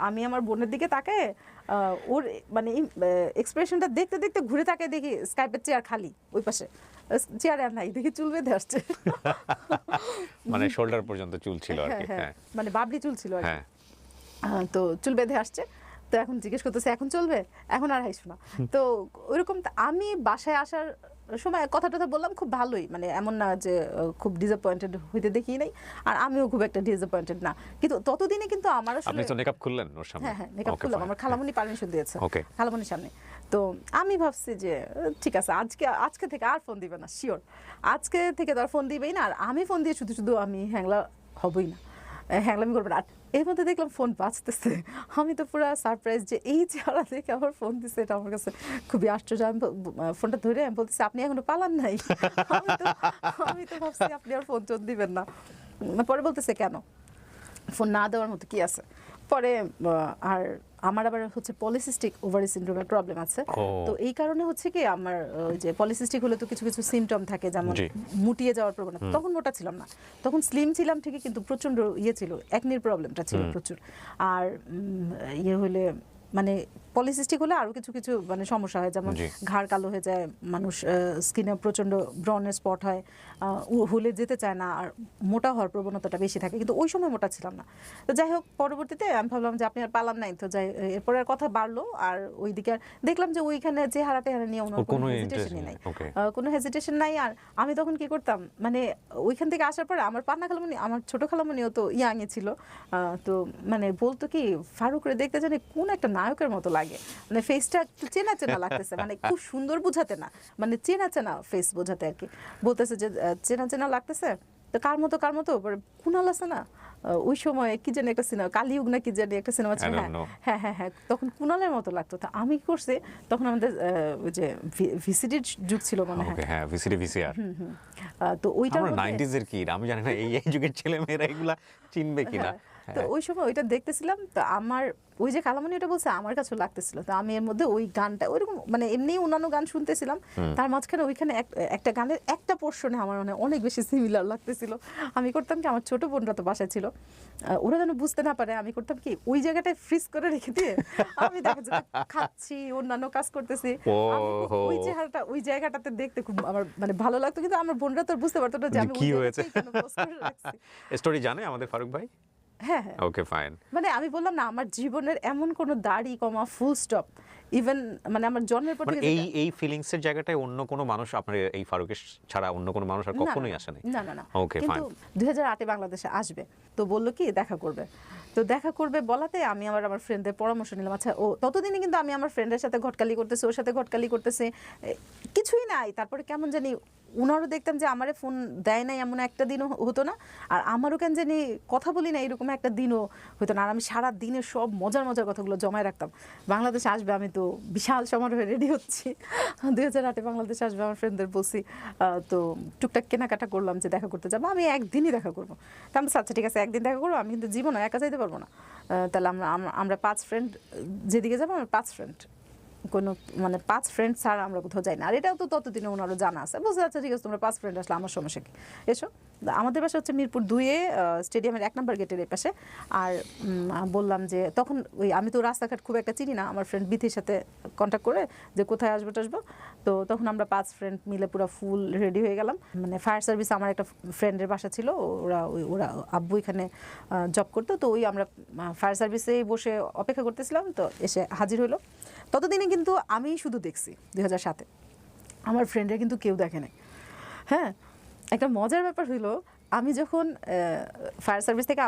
আমি আমার বোনের দিকে তাকায়, ওর মানে এক্সপ্রেশনটা দেখতে দেখতে ঘুরে তাকায়, দেখি স্কাইপের চেয়ার খালি, ওই পাশে চেয়ার আর নাই, দেখি চুল বেঁধে আসছে, মানে শোল্ডার পর্যন্ত চুল ছিল আর কি, মানে বাবলি চুল ছিল আর কি। তো চুল বেঁধে আসছে। তো এখন জিজ্ঞেস করতেছে এখন চলবে, এখন আর হাইস না। তো ওইরকম আমি বাসায় আসার সময় কথাটা বললাম খুব ভালোই, মানে এমন না যে খুব ডিসঅ্যাপয়েন্টেড হইতে দেখি নাই, আর আমিও খুব একটা ডিসঅ্যাপয়েন্টেড না। কিন্তু ততদিনে কিন্তু আমার আসলে আপনি তো মেকআপ খুললেন ওর সামনে? হ্যাঁ মেকআপ খুললাম, আমার খালামণি পারমিশন দিয়েছে খালামণির সামনে। তো আমি ভাবছি যে ঠিক আছে, আজকে থেকে আর ফোন দিবে না, শিওর আজকে থেকে তো আর ফোন দিবেই না। আর আমি ফোন দিয়ে শুধু আমি হ্যাংলা হবই না, হ্যাংলামি করবো না। এর মধ্যে দেখলাম ফোন বাজতেছে, আমি তো পুরো সারপ্রাইজ যে এই চেহারা দেখে আমার ফোন দিচ্ছে, এটা আমার কাছে খুবই আশ্চর্য। আমি ফোনটা ধরে আমি বলতেছি আপনি এখনো পালান নাই? আমি তো ভাবছি আপনি আর ফোন দিবেন না। পরে বলতেছে কেন, ফোন না দেওয়ার মতো কি আছে? পরে আর আমার আবার হচ্ছে পলিসিস্টিক ওভারি সিনড্রোমের প্রবলেম আছে, তো এই কারণে হচ্ছে কি আমার ওই যে পলিসিস্টিক হলে তো কিছু কিছু সিমটম থাকে, যেমন মুটিয়ে যাওয়ার প্রবণতা। তখন মোটা ছিলাম না, তখন স্লিম ছিলাম ঠিকই, কিন্তু প্রচন্ড ইয়ে ছিল, একনির প্রবলেমটা ছিল প্রচুর। আর ইয়ে হলে মানে পলিসিস্টিক হলে আরো কিছু কিছু মানে সমস্যা হয়, যেমন ঘাড় কালো হয়ে যায়, মানুষ স্কিনে প্রচন্ড ব্রনের স্পট হয়, হলে যেতে চায় না, আর মোটা হওয়ার প্রবণতাটা বেশি থাকে। কিন্তু ওই সময় মোটা ছিলাম না। তো যাই হোক, পরবর্তীতে আমি ভাবলাম যে আপনি আর পালান নাই, তো যাই এরপরে আর কথা বাড়লো। আর ওইদিকে দেখলাম যে ওইখানে চেহারা টেহারা নিয়ে ওনার কোনো হেজিটেশনই নাই, কোনো হেজিটেশন নাই। আর আমি তখন কি করতাম, মানে ওইখান থেকে আসার পরে আমার পান্না খালামণি, আমার ছোট খালামণিও তো ইয়াংয়ে ছিল, তো মানে বলতো কি ফারুকরে দেখতে জানি কোন একটা নায়কের মতো লাগে, মানে ফেসটা চেনা চেনা লাগতেছে, মানে খুব সুন্দর বুঝাতে না, মানে চেনা চেনা ফেস বোঝাতে আর কি, বলতেছে যে চেনা চেনা লাগতেছে। তো কার মতো কুনাল আছে না ওই সময় কি জানি একটা সিনেমা, কালিউগ না কি জানি একটা সিনেমা ছিল, হ্যাঁ হ্যাঁ হ্যাঁ, তখন কুনালের মতো লাগতো। তো আমি কি করছি, তখন আমাদের ওই যে ভিসিডির যুগ ছিল মনে হয়, হ্যাঁ ভিসিডি ভিসিআর, তো ওইটা 90s এর কি আমি জানি না, এই যুগের ছেলে মেয়েরা এগুলা চিনবে কিনা। তো ওই সময় ওইটা দেখতেছিলাম, তো আমার ওই যে কালামণি ওটা বলছে আমার কাছে লাগতেছিল, তো আমি এর মধ্যে ওই গানটা ওইরকম মানে এমনি অন্যান্য গান শুনতেছিলাম, তার মাঝখানে ওইখানে একটা গানের একটা পোর্শনে আমার মানে অনেক বেশি সিমিলার লাগতেছিল। আমি করতাম কি, আমার ছোট বোনরা তো বাসায় ছিল, ওরা যেন বুঝতে না পারে, আমি করতাম কি ওই জায়গাটায় ফ্রিজ করে রেখে দিয়ে আমি দেখা যেত খাচ্ছি, অন্যান্য কাজ করতেছি, ওই চেহারাটা ওই জায়গাটাতে দেখতে খুব আমার মানে ভালো লাগতো। কিন্তু আমার বোনরা তো বুঝতে পারতো না যে আমি কি হয়েছে, স্টোরি জানে আমাদের ফারুক ভাই। হ্যাঁ হ্যাঁ, ওকে ফাইন। মানে আমি বললাম না, আমার জীবনের এমন কোনো দাড়ি কমা ফুল স্টপ, ইভেন মানে আমার জন্মের পর থেকে এই ফিলিংস এর জায়গাটায় অন্য কোনো মানুষ আপনার এই ফারুকের ছাড়া অন্য কোনো মানুষ আর কখনোই আসেনি? না না না। Okay fine. কিন্তু 2008 বাংলাদেশে আসবে, তো বললো কি দেখা করবে, তো দেখা করবে বলাতে আমি আমার ফ্রেন্ডদের পরামর্শ নিলাম। আচ্ছা, ও ততদিনে কিন্তু আমি আমার ফ্রেন্ডের সাথে ঘটকালি করতেছি, ওর সাথে ঘটকালি করতেছে, কিছুই নাই। তারপরে কেমন জানি ওনারও দেখতাম যে আমারে ফোন দেয় নাই, এমন একটা দিনও হতো না, আর আমারও কেন জানি কথা বলি না এরকম একটা দিনও হতো না। আর আমি সারা দিনে সব মজার মজার কথাগুলো জমায় রাখতাম। বাংলাদেশে আসবে, আমি তো বিশাল সমারোহে রেডি হচ্ছি, 2008 বাংলাদেশে আসবে, আমার ফ্রেন্ডদের বলছি, তো টুকটাক কেনাকাটা করলাম যে দেখা করতে যাবো, আমি একদিনই দেখা করবো। তা আমি আচ্ছা ঠিক আছে একদিন দেখা করবো, আমি কিন্তু জীবনে একা যাইতে পারবো না, তাহলে আমরা 5 ফ্রেন্ড যেদিকে যাবো, আমরা 5 ফ্রেন্ড, কোনো মানে 5 ফ্রেন্ড ছাড়া আমরা কোথাও যাই না। আর এটাও তো ততদিনে ওনারও জানা আছে, বুঝতে আচ্ছা ঠিক আছে তোমরা 5 ফ্রেন্ড আসলে আমার সমস্যা কি, এসো। আমাদের বাসা হচ্ছে মিরপুর 2-এ স্টেডিয়ামের 1 নম্বর গেটের এই পাশে। আর বললাম যে তখন ওই আমি তো রাস্তাঘাট খুব একটা চিনি না, আমার ফ্রেন্ড বিথির সাথে কন্ট্যাক্ট করে যে কোথায় আসবো টাসবো, তো তখন আমরা 5 ফ্রেন্ড মিলে পুরো ফুল রেডি হয়ে গেলাম। মানে ফায়ার সার্ভিস আমার একটা ফ্রেন্ডের বাসা ছিল, ওরা আব্বু এখানে জব করতো, তো ওই আমরা ফায়ার সার্ভিসেই বসে অপেক্ষা করতেছিলাম, তো এসে হাজির হলো। ততদিনে কিন্তু আমি শুধু দেখছি 2007-এ, আমার ফ্রেন্ডরা কিন্তু কেউ দেখে নাই। হ্যাঁ, একটা মজার ব্যাপার হইলো, আমি যখন ফায়ার সার্ভিস থেকে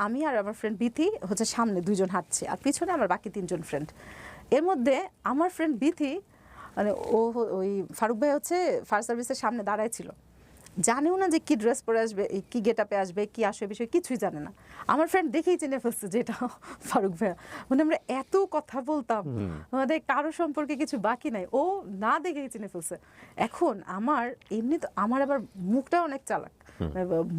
আমি আর আমার ফ্রেন্ড বিথি হচ্ছে সামনে 2 জন হাঁটছি, আর পিছনে আমার বাকি 3 জন ফ্রেন্ড। এর মধ্যে আমার ফ্রেন্ড বিথি মানে ওই ফারুক ভাই হচ্ছে ফায়ার সার্ভিসের সামনে দাঁড়ায় ছিল, জানেও না যে কি ড্রেস পরে আসবে, কি গেট আপে আসবে, কি আসবে, বিষয় কিছুই জানে না। আমার ফ্রেন্ড দেখেই চিনে ফেলছে যে এটা ফারুক ভাইয়া। মানে আমরা এত কথা বলতাম, আমাদের কারো সম্পর্কে কিছু বাকি নাই, ও না দেখেই চিনে ফেলছে। এখন আমার এমনি তো আমার আবার মুখটা অনেক চালাক,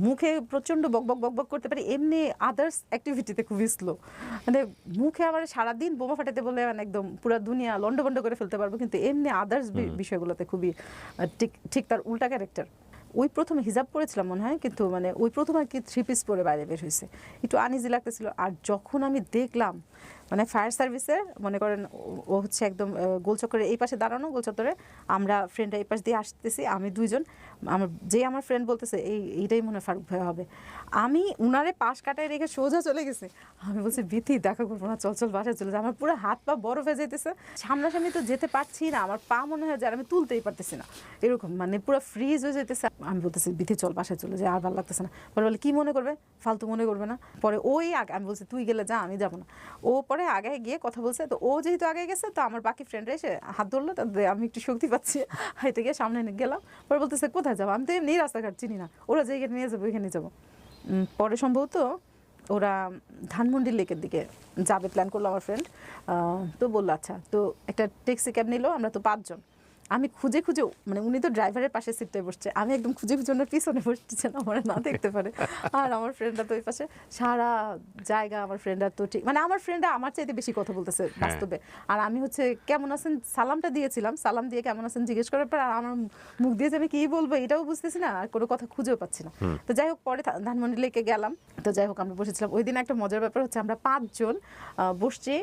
মুখে প্রচন্ড বকবক বকবক করতে পারি, এমনি আদার্স অ্যাক্টিভিটিতে খুবই স্লো। মানে মুখে আমার সারাদিন বোমা ফাটাতে বলে মানে একদম পুরো দুনিয়া লন্ডভন্ড করে ফেলতে পারবো, কিন্তু এমনি আদার্স বিষয়গুলোতে খুবই ঠিক তার উল্টা ক্যারেক্টার। ওই প্রথমে হিজাব পরেছিলাম মনে হয়, কিন্তু মানে ওই প্রথম আর কি 3 পিস পরে বাইরে বের হয়েছে, একটু আনইজি লাগতেছিল। আর যখন আমি দেখলাম মানে ফায়ার সার্ভিসের মনে করেন ও হচ্ছে একদম গোলচক্করে এই পাশে দাঁড়ানো, গোলচত্বরে আমরা ফ্রেন্ডরা এই পাশ দিয়ে আসতেছি, আমি 2 জন, আমার ফ্রেন্ড বলতেছে এইটাই মনে হয় ফারুক ভাই হবে। আমি উনারে পাশ কাটায় রেখে সোজা চলে গেছি, আমি বলছি বিথি দেখা করবো না, চল বাসায় চলে যায়। আমার পুরো হাত পা বরফ হয়ে যেতেছে, সামনাসামনি তো যেতে পারছি না, আমার পা মনে হয় যে আমি তুলতেই পারতেছি না, এরকম মানে পুরো ফ্রিজ হয়ে যেতেছে। আমি বলতেছি বিথি চল বাসায় চলে যায়, আর ভালো লাগতেছে না। পরে বলে কি মনে করবে, ফালতু মনে করবে না। পরে ওই আগে আমি বলছি তুই গেলে যা, আমি যাবো না। ও পরে আগে গিয়ে কথা বলছে, তো ও যেহেতু আগে গেছে, তো আমার বাকি ফ্রেন্ডরা এসে হাত ধরলো, তাতে আমি একটু শক্তি পাচ্ছি, হাইতে গিয়ে সামনে গেলাম। পরে বলতেছে কোথায় যাবো, আমি তো এমনি রাস্তাঘাট চিনি না, ওরা যেখানে নিয়ে যাবো ওইখানে যাবো। পরে সম্ভবত ওরা ধানমন্ডি লেকের দিকে যাবে প্ল্যান করলো আমার ফ্রেন্ড, তো বললো আচ্ছা, তো একটা ট্যাক্সি ক্যাব নিল, আমরা তো 5 জন, আমি খুঁজে খুঁজে, মানে উনি তো ড্রাইভারের পাশে সিটটায় বসছে, আমি একদম খুঁজে খুঁজে ওনার পিছনে বসছি যেন আমার না দেখতে পারে। আর আমার ফ্রেন্ডরা তো ওই পাশে, সারা জায়গা আমার ফ্রেন্ডরা তো ঠিক, মানে আমার ফ্রেন্ডরা আমার চাইতে বেশি কথা বলতেছে বাস্তবে। আর আমি হচ্ছে কেমন আছেন সালামটা দিয়েছিলাম, সালাম দিয়ে কেমন আছেন জিজ্ঞেস করার পর আমার মুখ দিয়ে যে আমি কি বলবো এটাও বুঝতেছি না, আর কোনো কথা খুঁজেও পাচ্ছি না। তো যাই হোক, পরে ধানমন্ডি লেকে গেলাম। তো যাই হোক, আমরা বসেছিলাম ওই দিন। একটা মজার ব্যাপার হচ্ছে, আমরা 5 জন বসছি,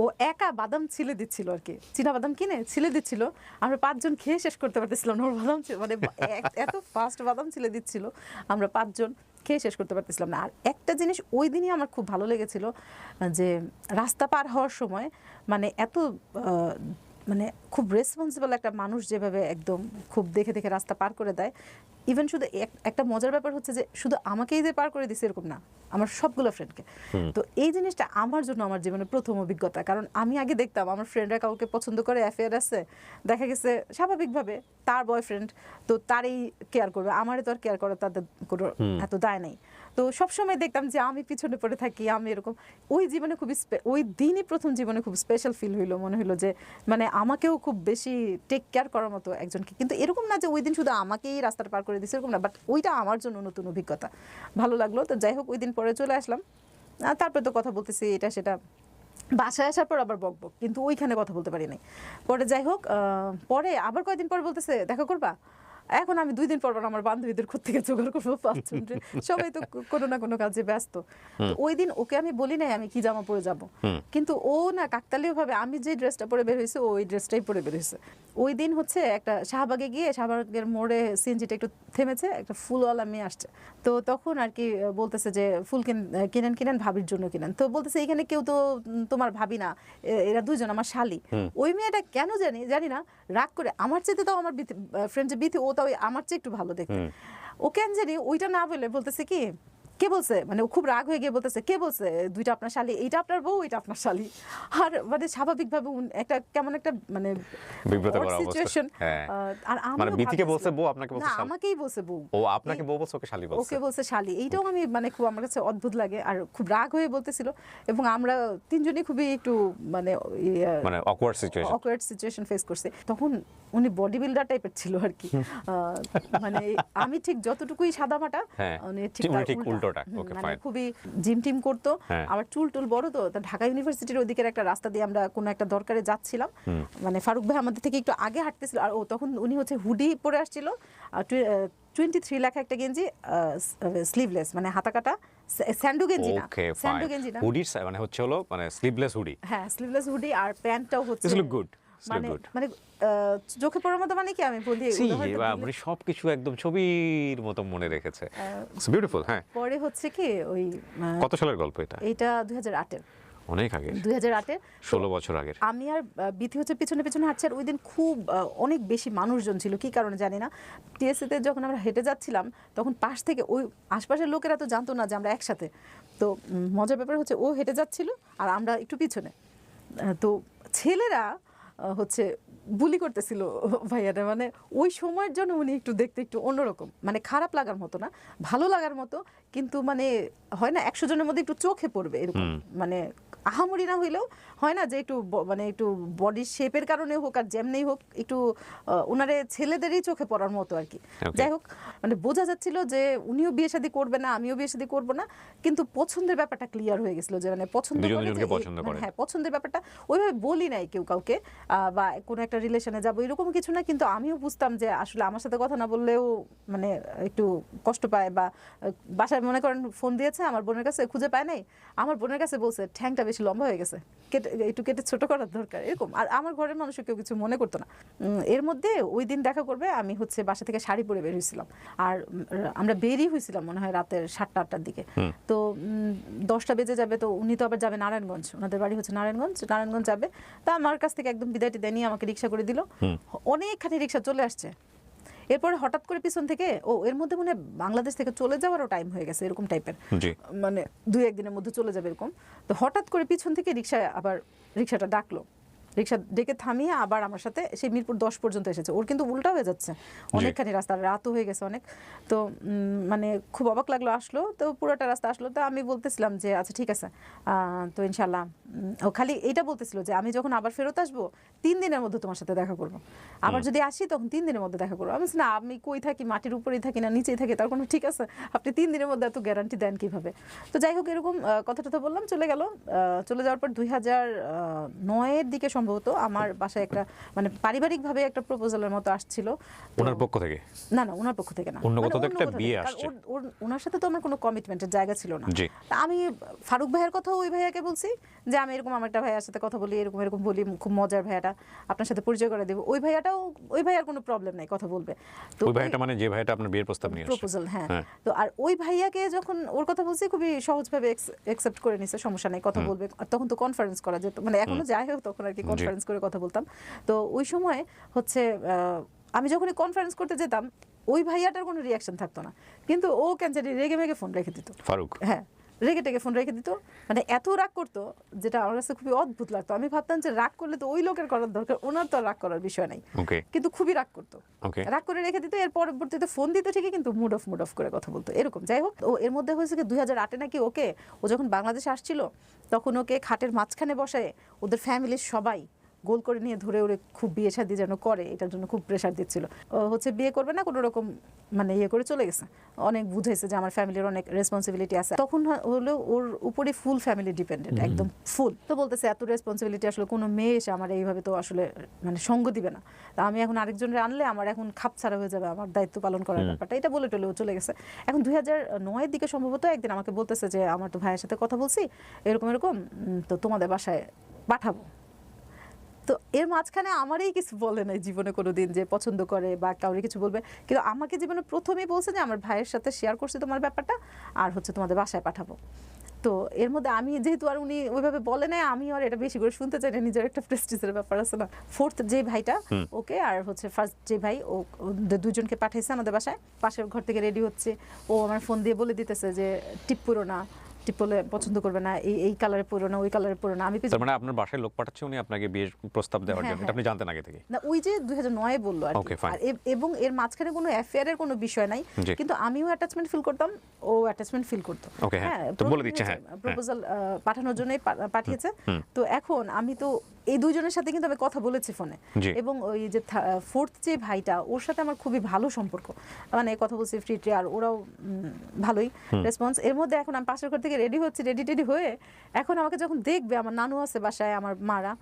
ও একা বাদাম ছিলে দিচ্ছিল আর কি, চীনা বাদাম কিনে ছিলে দিচ্ছিল। আমরা 5 জন খেয়ে শেষ করতে পারতেছিলাম না, ওর বাদাম মানে এত ফাস্ট বাদাম ছিলে দিচ্ছিল, আমরা 5 জন খেয়ে শেষ করতে পারতেছিলাম না। আর একটা জিনিস ওই দিনই আমার খুব ভালো লেগেছিল, যে রাস্তা পার হওয়ার সময় মানে এত মানে খুব রেসপন্সিবল একটা মানুষ যেভাবে একদম খুব দেখে দেখে রাস্তা পার করে দেয়। ইভেন শুধু একটা মজার ব্যাপার হচ্ছে যে শুধু আমাকেই যে পার করে দিছে এরকম না, আমার সবগুলো ফ্রেন্ডকে। তো এই জিনিসটা আমার জন্য আমার জীবনে প্রথম অভিজ্ঞতা। কারণ আমি আগে দেখতাম আমার ফ্রেন্ডরা কাউকে পছন্দ করে, অ্যাফেয়ার আছে, দেখা গেছে স্বাভাবিকভাবে তার বয়ফ্রেন্ড তো তারই কেয়ার করবে, আমারই তো আর কেয়ার করার তাদের কোনো এত দায় নেই। তো সবসময় দেখতাম যে আমি পিছনে পড়ে থাকি, আমি এরকম। ওই জীবনে খুবই ওই দিনই প্রথম জীবনে খুব স্পেশাল ফিল হইলো, মনে হলো যে মানে আমাকেও খুব বেশি টেক কেয়ার করার মতো একজনকে। কিন্তু এরকম না যে ওই দিন শুধু আমাকেই রাস্তাটা পার করে দিচ্ছে, এরকম না, বাট ওইটা আমার জন্য নতুন অভিজ্ঞতা, ভালো লাগলো। তো যাই হোক, ওই দিন পরে চলে আসলাম, তারপরে তো কথা বলতেছি এটা সেটা, বাসায় আসার পর আবার বকবক, কিন্তু ওইখানে কথা বলতে পারি নাই। পরে যাই হোক, পরে আবার কয়েকদিন পর বলতেছে দেখা করবা। এখন আমি 2 দিন পর আমার বান্ধবীদের থেকে জোগাড় করবো 5 জন, সবাই তো কোনো না কোনো কাজে ব্যস্ত। তো ওই দিন ওকে আমি বলি নাই আমি কি জামা পরে যাব, কিন্তু ও না কাকতালীয় ভাবে আমি যে ড্রেসটা পরে বের হয়েছে ওই ড্রেসটাই পরে বের হয়েছে। ওই দিন হচ্ছে একটা শাহবাগে গিয়ে, শাহবাগের মোড়ে সিএনজিটা একটু থেমেছে, একটা ফুলওয়ালা মেয়ে আসছে। তো তখন আর কি বলতেছে যে ফুল কিনেন ভাবির জন্য কিনেন। তো বলতেছে এখানে কেউ তো তোমার ভাবি না, এরা 2 জন আমার শালি। ওই মেয়েটা কেন জানি না রাগ করে, আমার চেয়ে তো আমার ফ্রেন্ড যে বিথি, ও তাও আমার চেয়ে একটু ভালো দেখতে, ও কেন জানি ওইটা না বলে বলতেছে কি, কে বলছে, মানে ও খুব রাগ হয়ে গিয়ে বলতেছে কে বলছে 2টা আপনার শালি, এইটা আপনার বউ এইটা আপনার শালি। আর মানে স্বাভাবিকভাবে একটা কেমন একটা মানে সিচুয়েশন। আর মানে বিথিকে বলছে বউ, আপনাকে বলছে শালি? আমাকেই বলছে বউ, ও আপনাকে বউ বলছে, ওকে শালি বলছে। ওকে বলছে শালি। এইটাও আমি মানে খুব আমার কাছে অদ্ভুত লাগে, আর খুব রাগ হয়ে বলতেছিল। এবং আমরা 3 জনই খুবই একটু মানে অকওয়ার্ড সিচুয়েশন ফেস করছে। তখন উনি বডি বিল্ডার টাইপের ছিল আর কি, মানে আমি ঠিক যতটুকুই সাদামাটা, উনি ঠিক উল্টোটা, মানে খুবই জিম টিম করতো। আবার চুল টুল বড়। তো ঢাকা ইউনিভার্সিটির ওইদিকের একটা রাস্তা দিয়ে আমরা কোনো একটা দরকারে যাচ্ছিলাম, মানে ফারুক ভাই আমাদের থেকে একটু আগে হাঁটতেছিল, আর ও তখন উনি হচ্ছে হুডি পরে আসছিল, 23 লেখা একটা গেঞ্জি, স্লিভলেস, মানে হাতা কাটা, স্যান্ডো গেঞ্জি না, হুডি মানে হচ্ছে হলো মানে স্লিভলেস হুডি। হ্যাঁ, স্লিভলেস হুডি, আর প্যান্টটাও হচ্ছে গুড, মানে চোখে পড়ার মতো, মানে কি আমি বলি আপনি সবকিছু একদম ছবির মতো মনে রেখেছে, ইটস বিউটিফুল। হ্যাঁ, পরে হচ্ছে কি ওই কত সালের গল্প এটা? এটা 2008-এর, অনেক আগে, 2008-এর, 16 বছর আগের। আমি আর বিথি হচ্ছে পিছনে পিছনে হাঁটছি। আর ওই দিন খুব অনেক বেশি মানুষজন ছিল, কি কারণে জানি না। টিএসসিতে যখন আমরা হেঁটে যাচ্ছিলাম তখন পাশ থেকে ওই আশপাশের লোকেরা তো জানতো না যে আমরা একসাথে। তো মজার ব্যাপার হচ্ছে ও হেঁটে যাচ্ছিল আর আমরা একটু পিছনে। তো ছেলেরা হচ্ছে বুলি করতেছিল ভাইয়াটা, মানে ওই সময়ের জন্য উনি একটু দেখতে একটু অন্যরকম, মানে খারাপ লাগার মতো না, ভালো লাগার মতো। কিন্তু মানে হয় না 100 জনের মধ্যে একটু চোখে পড়বে এরকম, মানে আহামরি না হইলেও হয় না যে একটু মানে একটু বডির শেপের কারণে হোক আর যেমনি হোক একটু ওনারে ছেলেদেরই চোখে পড়ার মতো আর কি। যাই হোক, মানে বোঝা যাচ্ছিল যে উনিও বিয়ে শাদী করবে না, আমিও বিয়ে শাদী করবো না, কিন্তু পছন্দের ব্যাপারটা ক্লিয়ার হয়ে গেছিল যে মানে পছন্দ করে, হ্যাঁ পছন্দের ব্যাপারটা ওইভাবে বলি নাই কেউ কাউকে, বা কোনো একটা রিলেশনে যাবো এরকম কিছু না। কিন্তু আমিও বুঝতাম যে আসলে আমার সাথে কথা না বললেও মানে একটু কষ্ট পায়, বা বাসায় মনে করেন ফোন দিয়েছে আমার বোনের কাছে, খুঁজে পায় নাই, আমার বোনের কাছে বলছে ঠ্যাংটা বেশি লম্বা হয়ে গেছে, একটু কেটে ছোট করার দরকার, এরকম। আর আমার ঘরের মানুষ কেউ কিছু মনে করতো না। এর মধ্যে ওই দিন দেখা করবে, আমি হচ্ছে বাসা থেকে শাড়ি পরে বের হয়েছিলাম, আর আমরা বেরিয়ে হয়েছিলাম মনে হয় রাতের 7টা-8টার দিকে। তো 10টা বেজে যাবে, তো উনি তো আবার যাবে নারায়ণগঞ্জ, ওনাদের বাড়ি হচ্ছে নারায়ণগঞ্জ যাবে। তা আমার কাছ থেকে একদম বিদায় টিদায় নিয়ে আমাকে রিক্সা করে দিল, অনেকখানি রিক্সা চলে আসছে। এরপরে হঠাৎ করে পিছন থেকে এর মধ্যে মনে হয় বাংলাদেশ থেকে চলে যাওয়ারও টাইম হয়ে গেছে এরকম টাইপের, মানে 2-1 দিনের মধ্যে চলে যাবে এরকম। তো হঠাৎ করে পিছন থেকে আবার রিক্সাটা ডাকলো, রিক্সা ডেকে থামিয়ে আবার আমার সাথে সেই মিরপুর 10 পর্যন্ত এসেছে। ওর কিন্তু উল্টা হয়ে যাচ্ছে অনেকখানি রাস্তা, রাতও হয়ে গেছে অনেক। তো মানে খুব অবাক লাগলো, আসলো তো পুরোটা রাস্তা আসলো। তো আমি বলতেছিলাম যে আচ্ছা ঠিক আছে, তো ইনশাল্লাহ ও খালি এইটা বলতেছিল যে আমি যখন আবার ফেরত আসবো 3 দিনের মধ্যে তোমার সাথে দেখা করবো, আবার যদি আসি তখন 3 দিনের মধ্যে দেখা করবো। আমি বলছি না, আমি কই থাকি, মাটির উপরেই থাকি না নিচেই থাকি, তার কোনো ঠিক আছে, আপনি 3 দিনের মধ্যে এত গ্যারান্টি দেন কিভাবে? তো যাই হোক এরকম কথা টথা বললাম, চলে গেল। চলে যাওয়ার পর 2009-এর দিকে সম্ভবত আমার বাসায় একটা মানে পারিবারিকভাবে একটা প্রপোজালের মতো আসছিল। ওনার পক্ষ থেকে? না না, ওনার পক্ষ থেকে না, অন্য কোথাও একটা বিয়ে আসছে। ওনার সাথে তো আমার কোনো কমিটমেন্টের জায়গা ছিল না। আমি ফারুক ভাইয়ের কথা ওই ভাইয়াকে বলছি যে আমি এরকম আমার একটা ভাইয়ার সাথে কথা বলি, এরকম এরকম বলি, খুব মজার ভাইয়াটা, আপনার সাথে পরিচয় করে দেব। ওই ভাইয়াটাও, ওই ভাইয়ার কোনো প্রবলেম নাই, কথা বলবে। তো ওই ভাইয়াটা মানে যে ভাইয়াটা আপনার বিয়ের প্রস্তাব নিয়ে আসছে? প্রপোজাল, হ্যাঁ। তো আর ওই ভাইয়াকে যখন ওর কথা বলছি খুবই সহজভাবে অ্যাকসেপ্ট করে নিছে, সমস্যা নাই, কথা বলবে। আর তখন তো কনফারেন্স করা যেত, মানে এখনো যাই হোক তখন আর কি কনফারেন্স করে কথা বলতাম। তো ওই সময় হচ্ছে আমি যখনই কনফারেন্স করতে যেতাম ওই ভাইয়াটার কোনো রিয়াকশন থাকতো না, কিন্তু ও কেন জানি রেগে মেগে ফোন রেখে দিত। ফারুক? হ্যাঁ, রেগে টেগে ফোন রেখে দিত, মানে এত রাগ করতো যেটা আমার কাছে খুবই অদ্ভুত লাগতো। আমি ভাবতাম যে রাগ করলে তো ওই লোকের করার দরকার, ওনার তো রাগ করার বিষয় নাই, কিন্তু খুবই রাগ করতো, রাগ করে রেখে দিত। এর পরবর্তীতে ফোন দিত ঠিকই, কিন্তু মুড অফ করে কথা বলতো, এরকম। যাই হোক, ও এর মধ্যে হয়েছে কি 2008-এ নাকি ওকে, ও যখন বাংলাদেশে আসছিল তখন ওকে খাটের মাঝখানে বসায় ওদের ফ্যামিলির সবাই গোল করে নিয়ে ধরে ওরে খুব বিয়ে শাদী যেন করে, এটার জন্য খুব প্রেশার দিচ্ছিল। ও হচ্ছে বিয়ে করবে না, কোনো রকম মানে ইয়ে করে চলে গেছে। অনেক বুঝাইছে যে আমার ফ্যামিলির অনেক রেসপন্সিবিলিটি আছে। তখন হলো ওর উপরে ফুল ফ্যামিলি ডিপেন্ডেন্ট, একদম ফুল। তো বলতেছে এত রেসপন্সিবিলিটি আসলে কোনো মেয়ে এসে আমার এইভাবে তো আসলে মানে সঙ্গ দিবে না, তা আমি এখন আরেকজনের আনলে আমার এখন খাপ ছাড়া হয়ে যাবে আমার দায়িত্ব পালন করার ব্যাপারটা, এটা বলে টলে ও চলে গেছে। এখন 2009-এর দিকে সম্ভবত একদিন আমাকে বলতেছে যে আমার তো ভাইয়ের সাথে কথা বলছি, এরকম এরকম, তো তোমাদের বাসায় পাঠাবো। তো এর মাঝখানে আমারই কিছু বলে নাই জীবনে কোনোদিন যে পছন্দ করে বা কাউরে কিছু বলবে, কিন্তু আমাকে জীবনে প্রথমেই বলছে যে আমার ভাইয়ের সাথে শেয়ার করছি তোমার ব্যাপারটা, আর হচ্ছে তোমাদের বাসায় পাঠাবো। তো এর মধ্যে আমি যেহেতু আর উনি ওইভাবে বলে নাই, আমি আর এটা বেশি করে শুনতে চাই না, নিজের একটা প্রেস্টিজের ব্যাপার আছে না। ফোর্থ যে ভাইটা ওকে, আর হচ্ছে ফার্স্ট যে ভাই, ও দুজনকে পাঠাইছে আমাদের বাসায়, পাশের ঘর থেকে রেডি হচ্ছে। ও আমার ফোন দিয়ে বলে দিতেছে যে টিপ পুরো না, টিপলে পছন্দ করবে না, এই কালারে পরো না, ওই কালারে পরো না। আমি তার মানে আপনার বাসায় লোক পাঠাচ্ছে উনি আপনাকে বিয়ের প্রস্তাব দেওয়ার জন্য, এটা আপনি জানতেন আগে থেকে? না, ওই যে 2009-এ বললো আর কি। এবং এর মাঝখানে কোনো অ্যাফেয়ারের কোনো বিষয় নাই, কিন্তু আমিও অ্যাটাচমেন্ট ফিল করতাম, ও অ্যাটাচমেন্ট ফিল করতো। হ্যাঁ, তো বলে দিচ্ছে, হ্যাঁ, প্রপোজাল পাঠানোর জন্যই পাঠিয়েছে। তো এখন আমি তো এই দুইজনের সাথে কিন্তু আমি কথা বলেছি ফোনে, এবং ওই যে ফোর্থ যে ভাইটা, ওর সাথে আমার খুবই ভালো সম্পর্ক, মানে কথা বলছি ফ্রি ট্রি, আর ওরাও ভালোই রেসপন্স। এর মধ্যে এখন আমি পাশের ঘর থেকে রেডি হচ্ছি, রেডি টেডি হয়ে এখন আমাকে যখন দেখবে, আমার নানু আছে বাসায়, আমার মারা,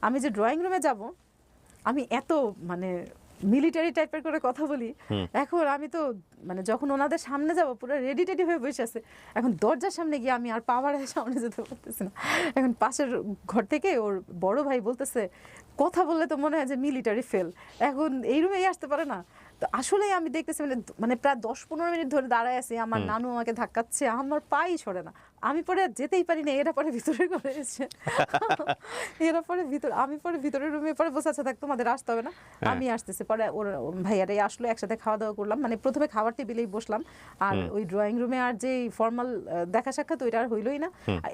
আমি যে ড্রয়িং রুমে যাব, আমি এত মানে মিলিটারি টাইপের করে কথা বলি। এখন আমি তো মানে যখন ওনাদের সামনে যাব পুরো রেডি টেডি হয়ে বসে আছে, এখন দরজার সামনে গিয়ে আমি আর পাওয়ারের সামনে যেতে পারতেছি না। এখন পাশের ঘর থেকে ওর বড় ভাই বলতেছে, কথা বললে তো মনে হয় যে মিলিটারি ফেল, এখন এই রুমেই আসতে পারে না। তো আসলে আমি দেখতেছি মানে প্রায় 10-15 মিনিট ধরে দাঁড়ায় আছি, আমার নানু আমাকে ধাক্কাচ্ছে, আমার পাই সরে না, আমি পরে যেতেই পারি না। এরা পরে ভিতরে করে এসে এরা পরে আমি পরে ভিতরের রুমে পরে বসে আছে, থাক তোমাদের আসতে হবে না, আমি আসতেছি। পরে ওর ভাইয়ারাই আসলো, একসাথে খাওয়া দাওয়া করলাম, মানে প্রথমে খাবার টেবিলেই বসলাম, আর ওই ড্রয়িং রুমে আর যে ফর্মাল দেখা সাক্ষাৎ ওইটা আর হইলই না।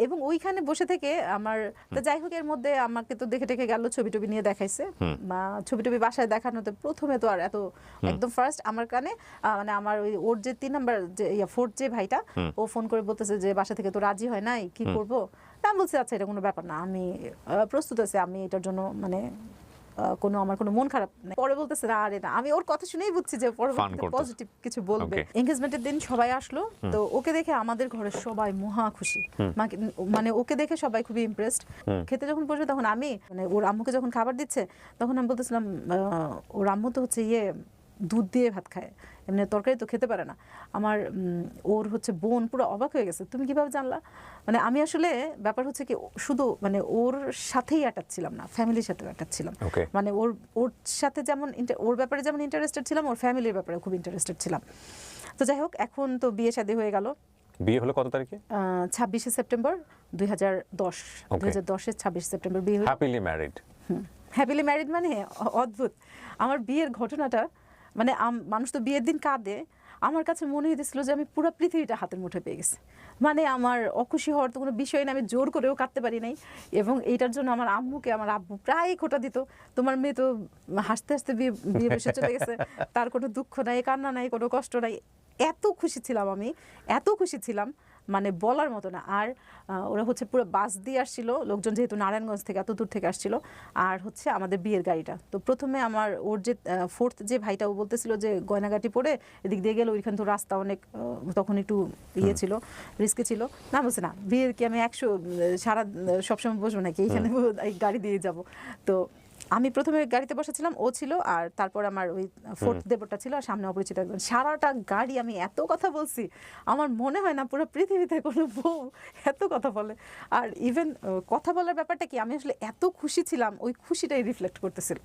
এবং ওইখানে বসে থেকে আমার, তো যাই হোক, এর মধ্যে আমাকে তো দেখে টেকে গেল, ছবি টবি নিয়ে দেখাইছে, বা ছবি টবি বাসায় দেখানোতে প্রথমে তো আর এত একদম ফার্স্ট আমার কানে মানে আমার ওর যে 3 নাম্বার যে ফোর্থ যে ভাইটা, ও ফোন করে বলতেছে যে বাসা থেকে তো রাজি হয় নাই, কি করব? আমি বলছি আচ্ছা এটা কোনো ব্যাপার না, আমি প্রস্তুত আছি, আমি এটার জন্য মানে আমার কোনো মন খারাপ নেই। পরে বলতেছে না, আরে না, আমি ওর কথা শুনেই বুঝছি যে পরবর্তীতে পজিটিভ কিছু বলবে। এনগেজমেন্টের দিন সবাই আসলো, তো ওকে দেখে আমাদের ঘরের সবাই মহা খুশি, মানে ওকে দেখে সবাই খুবই ইমপ্রেসড। খেতে যখন বসে তখন আমি মানে ওর আম্মুকে যখন খাবার দিচ্ছে, তখন আমি বলতেছিলাম ওর আম্মু তো হচ্ছে দুধ দিয়ে ভাত খায়, এমনি তরকারি তো খেতে পারে না। আমার ওর হচ্ছে বোন পুরো অবাক হয়ে গেছে, তুমি কিভাবে জানলা? মানে আমি আসলে ব্যাপার হচ্ছে কি, শুধু মানে ওর সাথেই অ্যাটাচ ছিলাম না, ফ্যামিলির সাথেও অ্যাটাচ ছিলাম। মানে ওর সাথে যেমন ওর ব্যাপারে যেমন ইন্টারেস্টেড ছিলাম, ওর ফ্যামিলির ব্যাপারে খুব ইন্টারেস্টেড ছিলাম। তো যাই হোক, এখন তো বিয়ে শাদী হয়ে গেল। বিয়ে হলো কত তারিখে? 26শে সেপ্টেম্বর 2010। 2010-এর 26 সেপ্টেম্বর বিয়ে হলো। Happily married? হ্যাপিলি ম্যারিড মানে অদ্ভুত। আমার বিয়ের ঘটনাটা, মানে মানুষ তো বিয়ের দিন কাঁদে, আমার কাছে মনে হয়েছিল যে আমি পুরো পৃথিবীটা হাতের মুঠোয় পেয়ে গেছি। মানে আমার অখুশি হওয়ার তো কোনো বিষয় না, আমি জোর করেও কাটতে পারি নাই। এবং এইটার জন্য আমার আম্মুকে আমার আব্বু প্রায় খোঁটা দিত, তোমার মেয়ে তো হাসতে হাসতে বিয়ে বসে চলে গেছে, তার কোনো দুঃখ নাই, কান্না নাই, কোনো কষ্ট নাই। এত খুশি ছিলাম আমি, এত খুশি ছিলাম মানে বলার মতো না। আর ওরা হচ্ছে পুরো বাস দিয়ে আসছিল, লোকজন যেহেতু নারায়ণগঞ্জ থেকে এত দূর থেকে আসছিল। আর হচ্ছে আমাদের বিয়ের গাড়িটা, তো প্রথমে আমার ওর যে ফোর্থ যে ভাইটা, ও বলতেছিল যে গয়নাগাটি পরে এদিক দিয়ে গেলে ওইখান তো রাস্তা অনেক তখন একটু ইয়ে ছিল, রিস্কে ছিল। না বলছে না, বিয়ের কি আমি 100 সারা সবসময় বসবো নাকি, এইখানে গাড়ি দিয়ে যাব। তো আমি প্রথমে গাড়িতে বসেছিলাম, ও ছিল, আর তারপর আমার ওই ফোর্থ দেবরটা ছিল, আর সামনে অপরিচিত একজন। সারাটা গাড়ি আমি এত কথা বলছি, আমার মনে হয় না পুরো পৃথিবীতে কোনো বউ এত কথা বলে। আর ইভেন কথা বলার ব্যাপারটা কি, আমি আসলে এত খুশি ছিলাম, ওই খুশিটাই রিফ্লেক্ট করতেছিল।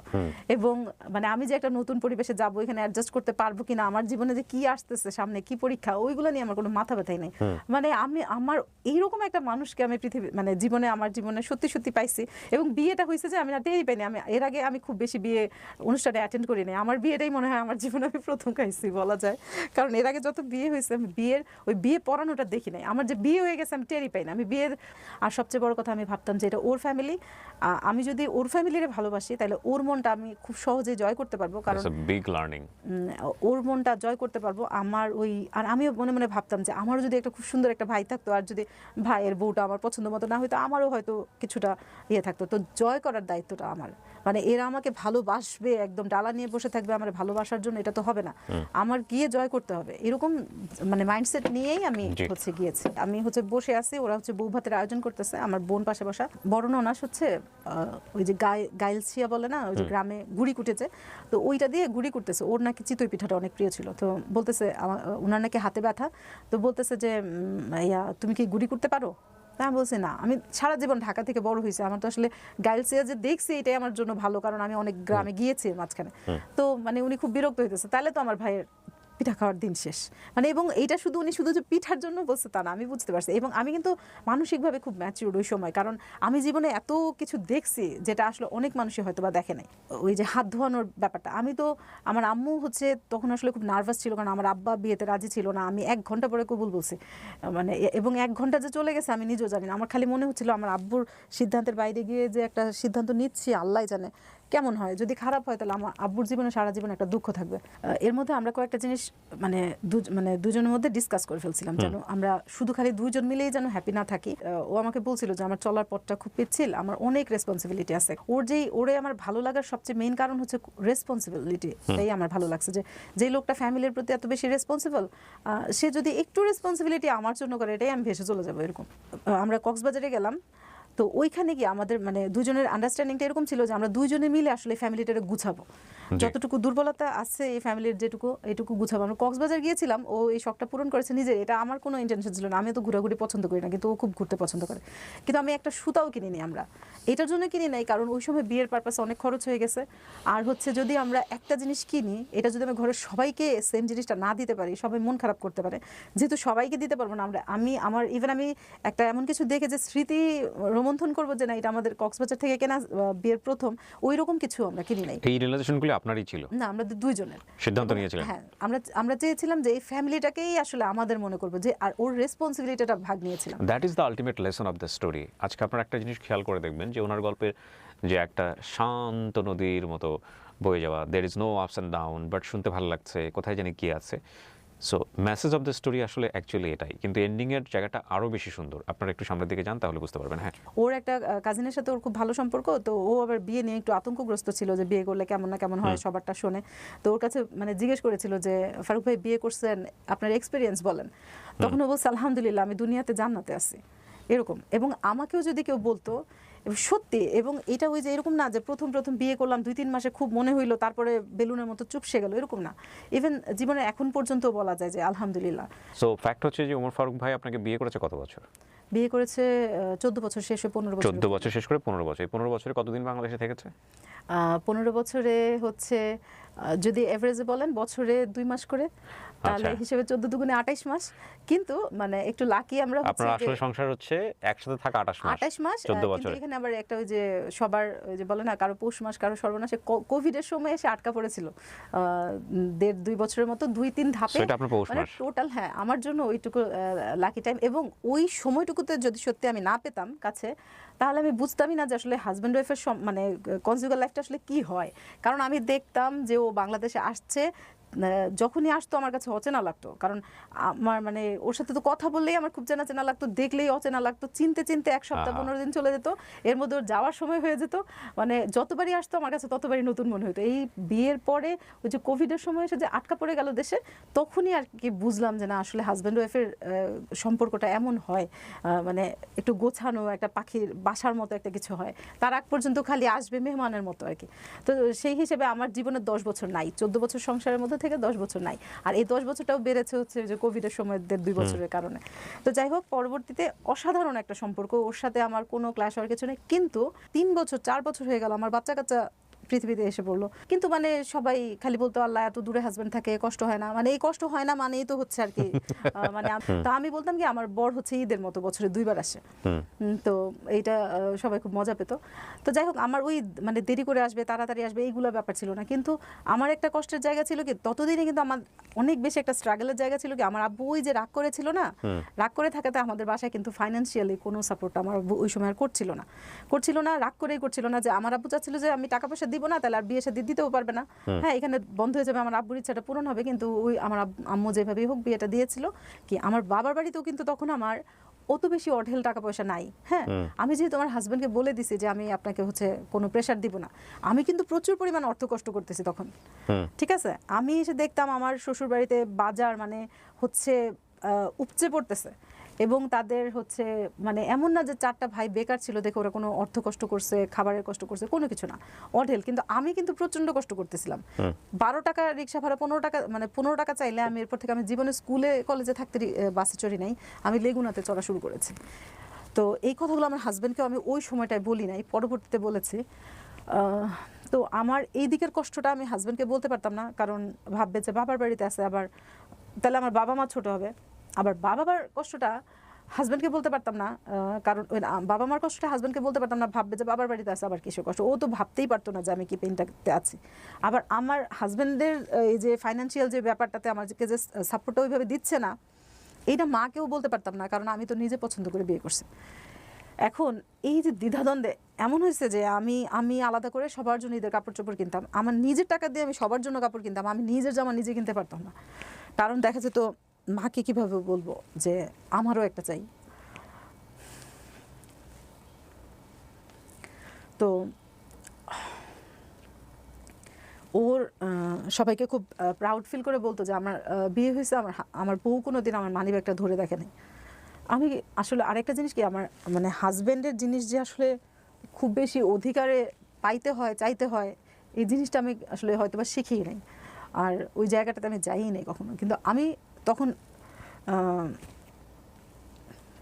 এবং মানে আমি যে একটা নতুন পরিবেশে যাবো, এখানে অ্যাডজাস্ট করতে পারবো কিনা, আমার জীবনে যে কি আসতেছে সামনে, কি পরীক্ষা, ওইগুলো নিয়ে আমার কোনো মাথা ব্যথাই নেই। মানে আমি আমার এইরকম একটা মানুষকে আমি পৃথিবী মানে জীবনে, আমার জীবনে সত্যি সত্যি পাইছি। এবং বিয়েটা হয়েছে যে আমি আর টেরই পাইনি। আমি এর আগে আমি খুব বেশি বিয়ে অনুষ্ঠানে অ্যাটেন্ড করি নাই, আমার বিয়েটাই মনে হয় আমার জীবনে আমি প্রথম খাইছি বলা যায়। কারণ এর আগে যত বিয়ে হয়েছে, আমি বিয়ের ওই বিয়ে পড়ানোটা দেখি নাই, আমার যে বিয়ে হয়ে গেছে আমি টেরই পাই না আমি বিয়ের। আর সবচেয়ে বড় কথা, আমি ভাবতাম যে এটা ওর ফ্যামিলি, আমি যদি ওর ফ্যামিলিরে ভালোবাসি তাহলে ওর মনটা আমি খুব সহজে জয় করতে পারবো। কারণ বিগ লার্নিং, ওর মনটা জয় করতে পারবো। আমার ওই, আর আমিও মনে মনে ভাবতাম যে আমারও যদি একটা খুব সুন্দর একটা ভাই থাকতো, আর যদি ভাইয়ের বউটা আমার পছন্দ মতো না হয়তো, আমারও হয়তো কিছুটা ইয়ে থাকতো। তো জয় করার দায়িত্বটা আমার, মানে এরা আমাকে ভালোবাসবে, একদম ডালা নিয়ে বসে থাকবে আমার ভালোবাসার জন্য, এটা তো হবে না। আমার গিয়ে জয় করতে হবে, এরকম মানে মাইন্ডসেট নিয়েই আমি হচ্ছে গিয়েছি। আমি হচ্ছে বসে আছি, ওরা হচ্ছে বউ ভাতের আয়োজন করতেছে, আমার বোন পাশে বসা। বড় ননাস হচ্ছে ওই যে গাইলছিয়া বলে না, ওই যে গ্রামে গুড়ি কুটেছে, তো ওইটা দিয়ে গুড়ি করতেছে। ওর নাকি চিতই পিঠাটা অনেক প্রিয় ছিল, তো বলতেছে ওনার নাকি হাতে ব্যথা, তো বলতেছে যে ইয়া তুমি কি গুড়ি করতে পারো? আমি বলছি না, আমি সারা জীবন ঢাকা থেকে বড় হয়েছি, আমার তো আসলে গাইলসিয়া যে দেখছি এটাই আমার জন্য ভালো, কারণ আমি অনেক গ্রামে গিয়েছি মাঝখানে। তো মানে উনি খুব বিরক্ত হইতেছে, তাহলে তো আমার ভাইয়ের পিঠা খাওয়ার দিন শেষ। মানে এবং এইটা শুধু উনি শুধু যে পিঠার জন্য বলছে তা না, আমি বুঝতে পারছি। এবং আমি কিন্তু মানসিকভাবে খুব ম্যাচিউরড ওই সময়, কারণ আমি জীবনে এত কিছু দেখছি যেটা আসলে অনেক মানুষই হয়তো বা দেখে নাই। ওই যে হাত ধোয়ানোর ব্যাপারটা, আমি তো, আমার আম্মু হচ্ছে তখন আসলে খুব নার্ভাস ছিল, কারণ আমার আব্বা বিয়েতে রাজি ছিল না। আমি 1 ঘন্টা পরে কবুল বলছি, মানে এবং 1 ঘন্টা যে চলে গেছে আমি নিজেও জানি না। আমার খালি মনে হচ্ছিল আমার আব্বুর সিদ্ধান্তের বাইরে গিয়ে যে একটা সিদ্ধান্ত নিচ্ছি, আল্লাহ জানে কেমন হয়। যদি খারাপ হয় তাহলে আমার আব্বুর জীবনে সারা জীবন একটা দুঃখ থাকবে। এর মধ্যে আমরা কয়েকটা জিনিস মানে দুজনের মধ্যে ডিসকাস করে ফেলছিলাম, যেন আমরা শুধু খালি দুজন মিলেই যেন হ্যাপি না থাকি। ও আমাকে বলছিল যে আমার চলার পথটা খুব পিচ্ছিল, আমার অনেক রেসপন্সিবিলিটি আছে। ওরে আমার ভালো লাগার সবচেয়ে মেইন কারণ হচ্ছে রেসপন্সিবিলিটি। তাই আমার ভালো লাগছে যে লোকটা ফ্যামিলির প্রতি এত বেশি রেসপন্সিবল, সে যদি একটু রেসপন্সিবিলিটি আমার জন্য করে, এটাই আমি ভেসে চলে যাবো এরকম। আমরা কক্সবাজারে গেলাম, তো ওইখানে গিয়ে আমাদের মানে দুজনের আন্ডারস্ট্যান্ডিংটা এরকম ছিল যে আমরা দুইজনে মিলে আসলে ফ্যামিলিটাকে গুছাবো, যতটুকু দুর্বলতা আছে এই ফ্যামিলির এইটুকু গুছাবো। আমরা কক্সবাজার গিয়েছিলাম, ও এই শখটা পূরণ করেছে নিজের, এটা আমার কোনো ইন্টেনশন ছিল না। আমি তো ঘোরাঘুরি পছন্দ করি না, কিন্তু ও খুব ঘুরতে পছন্দ করে। কিন্তু আমি একটা সুতাও কিনিনি, আমরা এটার জন্য কিনি নাই কারণ ওই সময় বিয়ের পারপাসে অনেক খরচ হয়ে গেছে। আর হচ্ছে যদি আমরা একটা জিনিস কিনি, এটা যদি আমি ঘরের সবাইকে সেম জিনিসটা না দিতে পারি, সবাই মন খারাপ করতে পারে। যেহেতু সবাইকে দিতে পারবো না, আমি একটা এমন কিছু দেখে যে স্মৃতি রোমন্থন করবো যে না এটা আমাদের কক্সবাজার থেকে কেনা বিয়ের প্রথম, ওই রকম কিছু আমরা কিনি নাই। এই রিলেশনগুলো আপনারই ছিল? না, আমরা দুইজনের সিদ্ধান্ত নিয়েছিলেন। হ্যাঁ, আমরা চেয়েছিলাম যে এই ফ্যামিলিটাকেই আসলে আমাদের মনে করবো, যে আর ওর রেসপন্সিবিলিটিটা ভাগ নিয়েছিলাম। That is the ultimate lesson of the story. আজকে আপনারা একটা জিনিস খেয়াল করে দেখবেন যে ওনার গল্পের যে একটা শান্ত নদীর মতো বয়ে যাওয়া, there is no ups and down, but শুনতে ভালো লাগছে, কোথায় জানি কি আছে। So message of the story আসলে অ্যাকচুয়ালি এটাই, কিন্তু এন্ডিংয়ের জায়গাটা আরও বেশি সুন্দর। আপনারা একটু সামনের দিকে যান, তাহলে বুঝতে পারবেন। হ্যাঁ, ওর একটা কাজিনের সাথে ওর খুব ভালো সম্পর্ক, তো ও আবার বিয়ে নিয়ে একটু আতঙ্কগ্রস্ত ছিল যে বিয়ে করলে কেমন না কেমন হয়, সবারটা শোনে। তো ওর কাছে মানে জিজ্ঞেস করেছিল যে ফারুক ভাই বিয়ে করছেন, আপনার এক্সপিরিয়েন্স বলেন। তখন ও বলছে আলহামদুলিল্লাহ, আমি দুনিয়াতে জান্নাতে আছি এরকম। এবং আমাকেও যদি কেউ বলতো সত্যি, এবং এটা ওই যে এরকম না যে প্রথম বিয়ে করলাম 2-3 মাসে খুব মনে হইলো, তারপরে বেলুনের মতো চুপসে গেল, এরকম না। ইভেন জীবনে এখন পর্যন্ত বলা যায় যে আলহামদুলিল্লাহ। সো ফ্যাক্ট হচ্ছে যে ওমর ফারুক ভাই আপনাকে বিয়ে করেছে কত বছর? বিয়ে করেছে 14 বছর শেষ হয়ে 15 বছর। 14 বছর শেষ করে 15 বছর। এই 15 বছরে কতদিন বাংলাদেশে থেকেছে? 15 বছরে হচ্ছে যদি এভারেজে বলেন বছরে 2 মাস করে, তাহলে হিসেবে 14 দুগুণে 28 মাস। কিন্তু মানে একটু লাকি আমরা, আপনার আসলে সংসার হচ্ছে একসাথে থাকা 28 মাস 14 বছর। কিন্তু এখানে আবার একটা ওই যে সবার ওই যে বলে না, কারো পৌষ মাস কারো সর্বনাশে, কোভিডের সময় এসে আটকা পড়েছিল 1.5-2 বছরের মতো 2-3 ধাপে, সেটা আপনার পৌষ মাস টোটাল। হ্যাঁ, আমার জন্য ওইটুকু লাকি টাইম। এবং ওই সময়টুকুতে যদি সত্যি আমি না পেতাম কাছে, তাহলে আমি বুঝতামই না যে আসলে হাজব্যান্ড ওয়াইফের মানে কনজুগাল লাইফটা আসলে কি হয়। কারণ আমি দেখতাম যে ও বাংলাদেশে আসছে, যখনই আসতো আমার কাছে অচেনা লাগতো। কারণ আমার মানে ওর সাথে তো কথা বললেই আমার খুব চেনা চেনা লাগতো, দেখলেই অচেনা লাগতো, চিনতে চিনতে 1 সপ্তাহ 15 দিন চলে যেত, এর মধ্যে ওর যাওয়ার সময় হয়ে যেত। মানে যতবারই আসতো আমার কাছে ততবারই নতুন মনে হতো। এই বিয়ের পরে ওই যে কোভিডের সময় এসে যে আটকা পড়ে গেল দেশে, তখনই আর কি বুঝলাম যে না, আসলে হাজব্যান্ড ওয়াইফের সম্পর্কটা এমন হয়, মানে একটু গোছানো একটা পাখির বাসার মতো একটা কিছু হয়। তার আগ পর্যন্ত খালি আসবে মেহমানের মতো আর কি। তো সেই হিসেবে আমার জীবনে 10 বছর নাই, 14 বছর সংসারের মধ্যে থেকে 10 বছর নাই। আর এই 10 বছরটাও বেড়েছে হচ্ছে যে কোভিডের সময় 1.5-2 বছরের কারণে। তো যাই হোক, পরবর্তীতে অসাধারণ একটা সম্পর্ক, ওর সাথে আমার কোনো ক্লাশ হওয়ার কিছু নেই। কিন্তু 3 বছর 4 বছর হয়ে গেল, আমার বাচ্চা কাচ্চা পৃথিবীতে এসে পড়লো। কিন্তু মানে সবাই খালি বলতো আল্লাহ এত দূরে হাজবেন্ড থাকে, কষ্ট হয় না। মানে এই কষ্ট হয় না মানেই তো হচ্ছে আর কি মানে তো আমি বলতাম কি, আমার বর হচ্ছে ঈদের মতো বছরে 2 বার আসে। তো এইটা সবাই খুব মজা পেত। তো যাই হোক, আমার ওই মানে দেরি করে আসবে তাড়াতাড়ি আসবে এইগুলো ব্যাপার ছিল না। কিন্তু আমার একটা কষ্টের জায়গা ছিল কি, ততদিনে কিন্তু আমার অনেক বেশি একটা স্ট্রাগলের জায়গা ছিল কি, আমার আব্বু ওই যে রাগ করেছিল না, রাগ করে থাকাতে আমাদের বাসায় কিন্তু ফাইন্যান্সিয়ালি কোনো সাপোর্ট আমার আব্বু ওই সময় আর করছিল না। রাগ করেই করছিল না, যে আমার আব্বু চাচ্ছিল যে আমি টাকা পয়সা দিব না, তাহলে আর বিয়ে শাদী দিতেও পারবে না। হ্যাঁ, এখানে বন্ধ হয়ে যাবে, আমার আব্বুর ইচ্ছাটা পূরণ হবে। কিন্তু ওই আমার আম্মু যেভাবেই হোক বিয়েটা দিয়েছিল। কি আমার বাবার বাড়িতেও কিন্তু তখন আমার অত বেশি অঢেল টাকা পয়সা নাই। হ্যাঁ, আমি যেহেতু আমার হাজবেন্ডকে বলে দিছি যে আমি আপনাকে হচ্ছে কোনো প্রেশার দিব না, আমি কিন্তু প্রচুর পরিমাণ অর্থ কষ্ট করতেছি তখন। ঠিক আছে, আমি এসে দেখতাম আমার শ্বশুর বাড়িতে বাজার মানে হচ্ছে উপচে পড়তেছে, এবং তাদের হচ্ছে মানে এমন না যে 4টা ভাই বেকার ছিল দেখে ওরা কোনো অর্থ কষ্ট করছে, খাবারের কষ্ট করছে, কোনো কিছু না, অঢেল। কিন্তু আমি কিন্তু প্রচন্ড কষ্ট করতেছিলাম। 12 টাকা রিক্সা ভাড়া, 15 টাকা, মানে 15 টাকা চাইলে আমি এরপর থেকে আমি জীবনে স্কুলে কলেজে থাকতে বাসে চড়ি নাই, আমি লেগুনাতে চড়া শুরু করেছি। তো এই কথাগুলো আমার হাজব্যান্ডকেও আমি ওই সময়টায় বলি নাই, পরবর্তীতে বলেছি। তো আমার এই দিকের কষ্টটা আমি হাজব্যান্ডকে বলতে পারতাম না, কারণ ভাববে যে বাবার বাড়িতে আছে, আবার তাহলে আমার বাবা মা ছোট হবে। আবার বাবা মার কষ্টটা হাজব্যান্ডকে বলতে পারতাম না, কারণ বাবা মার কষ্টটা হাজব্যান্ডকে বলতে পারতাম না, ভাববে যে বাবার বাড়িতে আছে আবার কিসের কষ্ট। ও তো ভাবতেই পারতো না যে আমি কি পেইনটাতে আছি। আবার আমার হাজব্যান্ডের এই যে ফাইন্যান্সিয়াল যে ব্যাপারটাতে আমাকে যে সাপোর্টটা ওইভাবে দিচ্ছে না, এইটা মাকেও বলতে পারতাম না, কারণ আমি তো নিজে পছন্দ করে বিয়ে করছি। এখন এই যে দ্বিধাদ্বন্দ্বে এমন হয়েছে যে আমি আলাদা করে সবার জন্য ঈদের কাপড় চোপড় কিনতাম, আমার নিজের টাকা দিয়ে আমি সবার জন্য কাপড় কিনতাম, আমি নিজের জামা নিজে কিনতে পারতাম না। কারণ দেখা যেত মাকে কিভাবে বলবো যে আমারও একটা চাই। তো ওর সবাইকে খুব প্রাউড ফিল করে বলতো যে আমার বিয়ে হয়েছে, আমার বউ কোনোদিন আমার মানিব্যাগটা ধরে দেখে নাই। আমি আসলে আরেকটা জিনিস কি, আমার মানে হাজব্যান্ডের জিনিস যে আসলে খুব বেশি অধিকারে পাইতে হয়, চাইতে হয়, এই জিনিসটা আমি আসলে হয়তো বা শিখিই নাই, আর ওই জায়গাটাতে আমি যাইই নাই কখনো। কিন্তু আমি তখন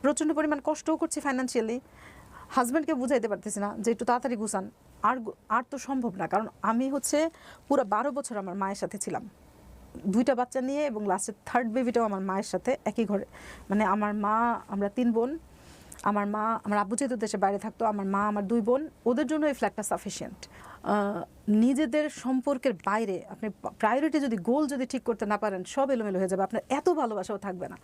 প্রচণ্ড পরিমাণ কষ্টও করছি ফাইন্যান্সিয়ালি, হাজব্যান্ডকে বুঝাইতে পারতেছি না যে একটু তাড়াতাড়ি গুছান। আর তো সম্ভব না, কারণ আমি হচ্ছে পুরো 12 বছর আমার মায়ের সাথে ছিলাম, 2টা বাচ্চা নিয়ে, এবং লাস্টের 3rd বেবিটাও আমার মায়ের সাথে একই ঘরে। মানে আমার মা, আমরা 3 বোন, আমার মা, আমার আব্বু যেহেতু দেশে বাইরে থাকতো, আমার মা, আমার 2 বোন, ওদের জন্য এই ফ্ল্যাটটা সাফিসিয়েন্ট। নিজেদের সম্পর্কের বাইরে আপনি প্রায়োরিটি যদি গোল যদি ঠিক করতে না পারেন, সব এলোমেলো হয়ে যাবে, আপনার এত ভালোবাসাও থাকবে না।